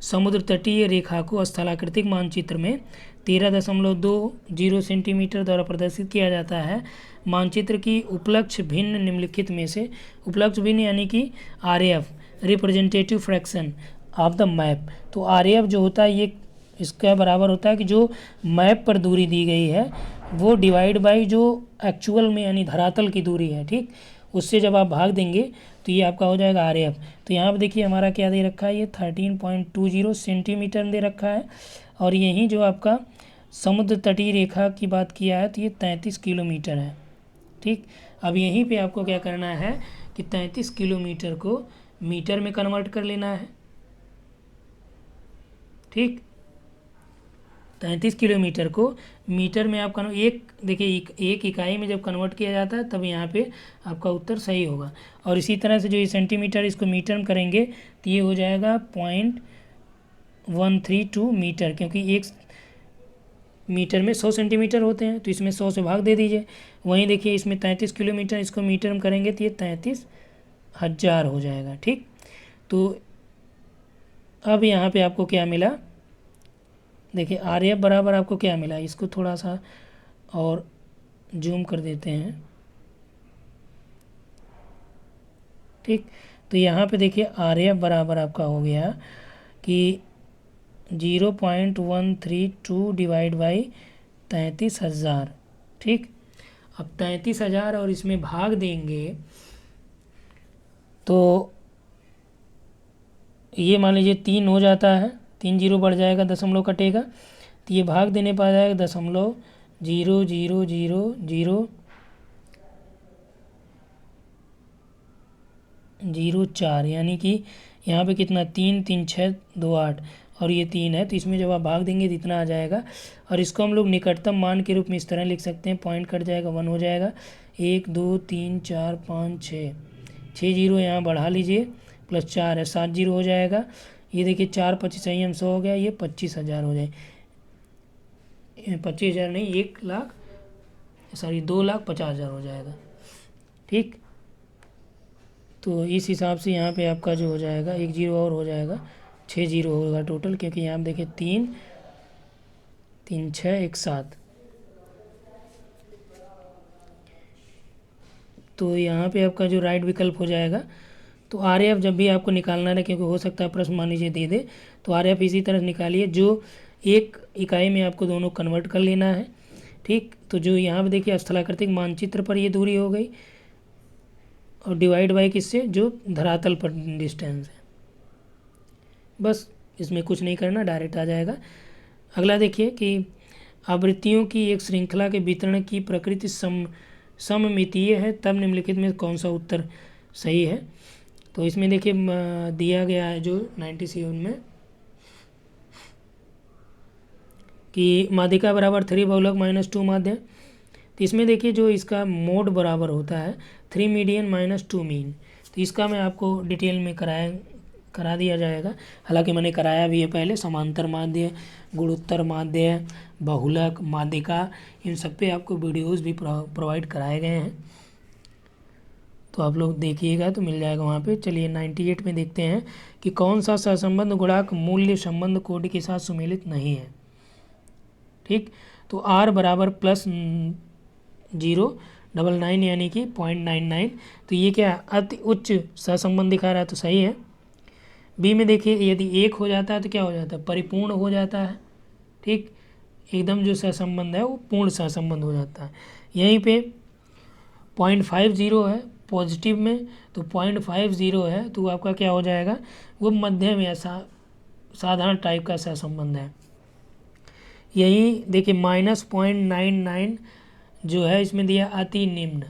समुद्र तटीय रेखा को स्थलाकृतिक मानचित्र में 13.20 सेंटीमीटर द्वारा प्रदर्शित किया जाता है। मानचित्र की उपलक्ष्य भिन्न निम्नलिखित में से, उपलक्ष्य भिन्न यानी कि RF, representative fraction of the map. तो आरएफ जो होता है ये इसका बराबर होता है कि जो मैप पर दूरी दी गई है वो डिवाइड बाई जो एक्चुअल में यानी धरातल की दूरी है। ठीक, उससे जब आप भाग देंगे तो ये आपका हो जाएगा आरएफ। तो यहाँ पर देखिए हमारा क्या दे रखा है, ये 13.20 सेंटीमीटर दे रखा है, और यहीं जो आपका समुद्र तटीय रेखा की बात किया है तो ये 33 किलोमीटर है। ठीक, अब यहीं पे आपको क्या करना है कि 33 किलोमीटर को मीटर में कन्वर्ट कर लेना है। ठीक, 33 किलोमीटर को मीटर में आप देखिए एक इकाई में जब कन्वर्ट किया जाता है तब यहाँ पे आपका उत्तर सही होगा। और इसी तरह से जो ये सेंटीमीटर इसको मीटर में करेंगे तो ये हो जाएगा 0.132 मीटर, क्योंकि एक मीटर में 100 सेंटीमीटर होते हैं, तो इसमें 100 से भाग दे दीजिए। वहीं देखिए इसमें 33 किलोमीटर, इसको मीटर में करेंगे तो ये 33,000 हो जाएगा। ठीक, तो अब यहाँ पे आपको क्या मिला, देखिए आरएफ बराबर आपको क्या मिला, इसको थोड़ा सा और जूम कर देते हैं। ठीक, तो यहाँ पे देखिए आरएफ बराबर आपका हो गया कि 0.132 डिवाइड बाई 33,000। ठीक, अब 33,000 और इसमें भाग देंगे तो ये मान लीजिए 3 हो जाता है, 3 जीरो बढ़ जाएगा, दशमलव कटेगा, तो ये भाग देने पा जाएगा 0.000004, यानी कि यहाँ पे कितना 3 3 6 2 8 और ये 3 है, तो इसमें जब आप भाग देंगे तो इतना आ जाएगा। और इसको हम लोग निकटतम मान के रूप में इस तरह लिख सकते हैं, पॉइंट कट जाएगा 1 हो जाएगा, 1 2 3 4 5 6 जीरो यहाँ बढ़ा लीजिए, प्लस 4 है, 7 जीरो हो जाएगा। ये देखिए 4 25 सही हम 100 हो गया, ये 25,000 हो जाए, 25,000 नहीं 2,50,000 हो जाएगा। ठीक, तो इस हिसाब से यहाँ पे आपका जो हो जाएगा 1 जीरो और हो जाएगा, 6 जीरो होगा टोटल, क्योंकि यहाँ पे देखिए 3 3 6 1 7। तो यहाँ पे आपका जो राइट विकल्प हो जाएगा। तो आरएफ जब भी आपको निकालना है, क्योंकि हो सकता है प्रश्न मान लीजिए दे दे, तो आरएफ इसी तरह निकालिए, जो एक इकाई में आपको दोनों कन्वर्ट कर लेना है। ठीक, तो जो यहाँ पे देखिए स्थलाकृतिक मानचित्र पर ये दूरी हो गई, और डिवाइड बाई किससे, जो धरातल पर डिस्टेंस है। बस इसमें कुछ नहीं करना, डायरेक्ट आ जाएगा। अगला देखिए कि आवृत्तियों की एक श्रृंखला के वितरण की प्रकृति सममितीय है, तब निम्नलिखित में कौन सा उत्तर सही है। तो इसमें देखिए दिया गया है जो 97 में कि माध्यिका बराबर 3 बहुलक माइनस 2 माध्य। तो इसमें देखिए जो इसका मोड बराबर होता है 3 मीडियन माइनस 2 मीन। तो इसका मैं आपको डिटेल में करा दिया जाएगा, हालांकि मैंने कराया भी है पहले। समांतर माध्य, गुणोत्तर माध्य, बहुलक, माध्यिका, इन सब पे आपको वीडियोस भी प्रोवाइड कराए गए हैं, तो आप लोग देखिएगा तो मिल जाएगा वहाँ पे। चलिए 98 में देखते हैं कि कौन सा सहसंबंध गुणांक मूल्य संबंध कोटि के साथ सुमेलित नहीं है। ठीक, तो r बराबर +099 यानी कि 0.99, तो ये क्या अति उच्च सहसंबंध दिखा रहा है, तो सही है। बी में देखिए यदि 1 हो जाता है तो क्या हो जाता है, परिपूर्ण हो जाता है। ठीक, एकदम जो सहसंबंध है वो पूर्ण सहसंबंध हो जाता है। यहीं पे 0.50 है पॉजिटिव में, तो 0.50 है तो आपका क्या हो जाएगा, वो मध्यम या साधारण टाइप का सहसंबंध है। यही देखिए -0.99 जो है इसमें दिया अति निम्न।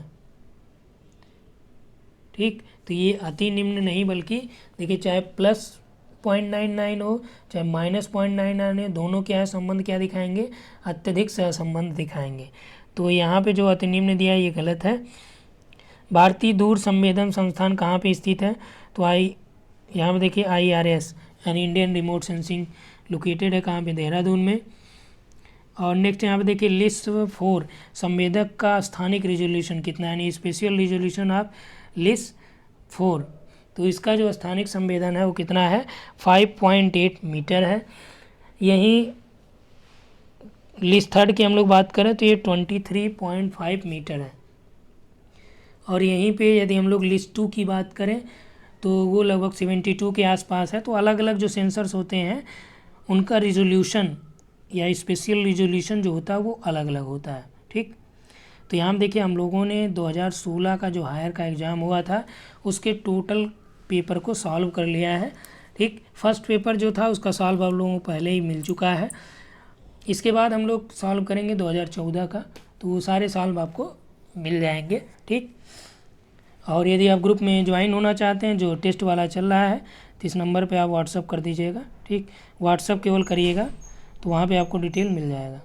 ठीक, तो ये अति निम्न नहीं, बल्कि देखिए चाहे +0.99 हो चाहे -0.99 हो, दोनों क्या है संबंध क्या दिखाएंगे, अत्यधिक सहसंबंध दिखाएंगे। तो यहाँ पे जो अति निम्न दिया है ये गलत है। भारतीय दूर संवेदन संस्थान कहाँ पे स्थित है, तो यहाँ पे देखिए IRS यानी इंडियन रिमोट सेंसिंग लोकेटेड है कहाँ पे, देहरादून में। और नेक्स्ट यहाँ पे देखिए लिस्ट 4 संवेदक का स्थानिक रिजोल्यूशन कितना है, यानी स्पेशियल रिजोल्यूशन ऑफ लिस्ट 4, तो इसका जो स्थानिक संवेदन है वो कितना है, 5.8 मीटर है। यहीं लिस्ट 3 की हम लोग बात करें तो ये 23.5 मीटर है। और यहीं पे यदि हम लोग लिस्ट 2 की बात करें तो वो लगभग 72 के आसपास है। तो अलग अलग जो सेंसर्स होते हैं उनका रिजोल्यूशन या स्पेशल रिजोल्यूशन जो होता है वो अलग अलग होता है। ठीक, तो यहाँ देखिए हम लोगों ने 2016 का जो हायर का एग्ज़ाम हुआ था उसके टोटल पेपर को सॉल्व कर लिया है। ठीक, फर्स्ट पेपर जो था उसका सॉल्व आप लोगों को पहले ही मिल चुका है। इसके बाद हम लोग सॉल्व करेंगे 2014 का, तो वो सारे सॉल्व आपको मिल जाएंगे। ठीक, और यदि आप ग्रुप में ज्वाइन होना चाहते हैं जो टेस्ट वाला चल रहा है तो इस नंबर पे आप व्हाट्सअप कर दीजिएगा। ठीक, व्हाट्सअप केवल करिएगा तो वहाँ पे आपको डिटेल मिल जाएगा।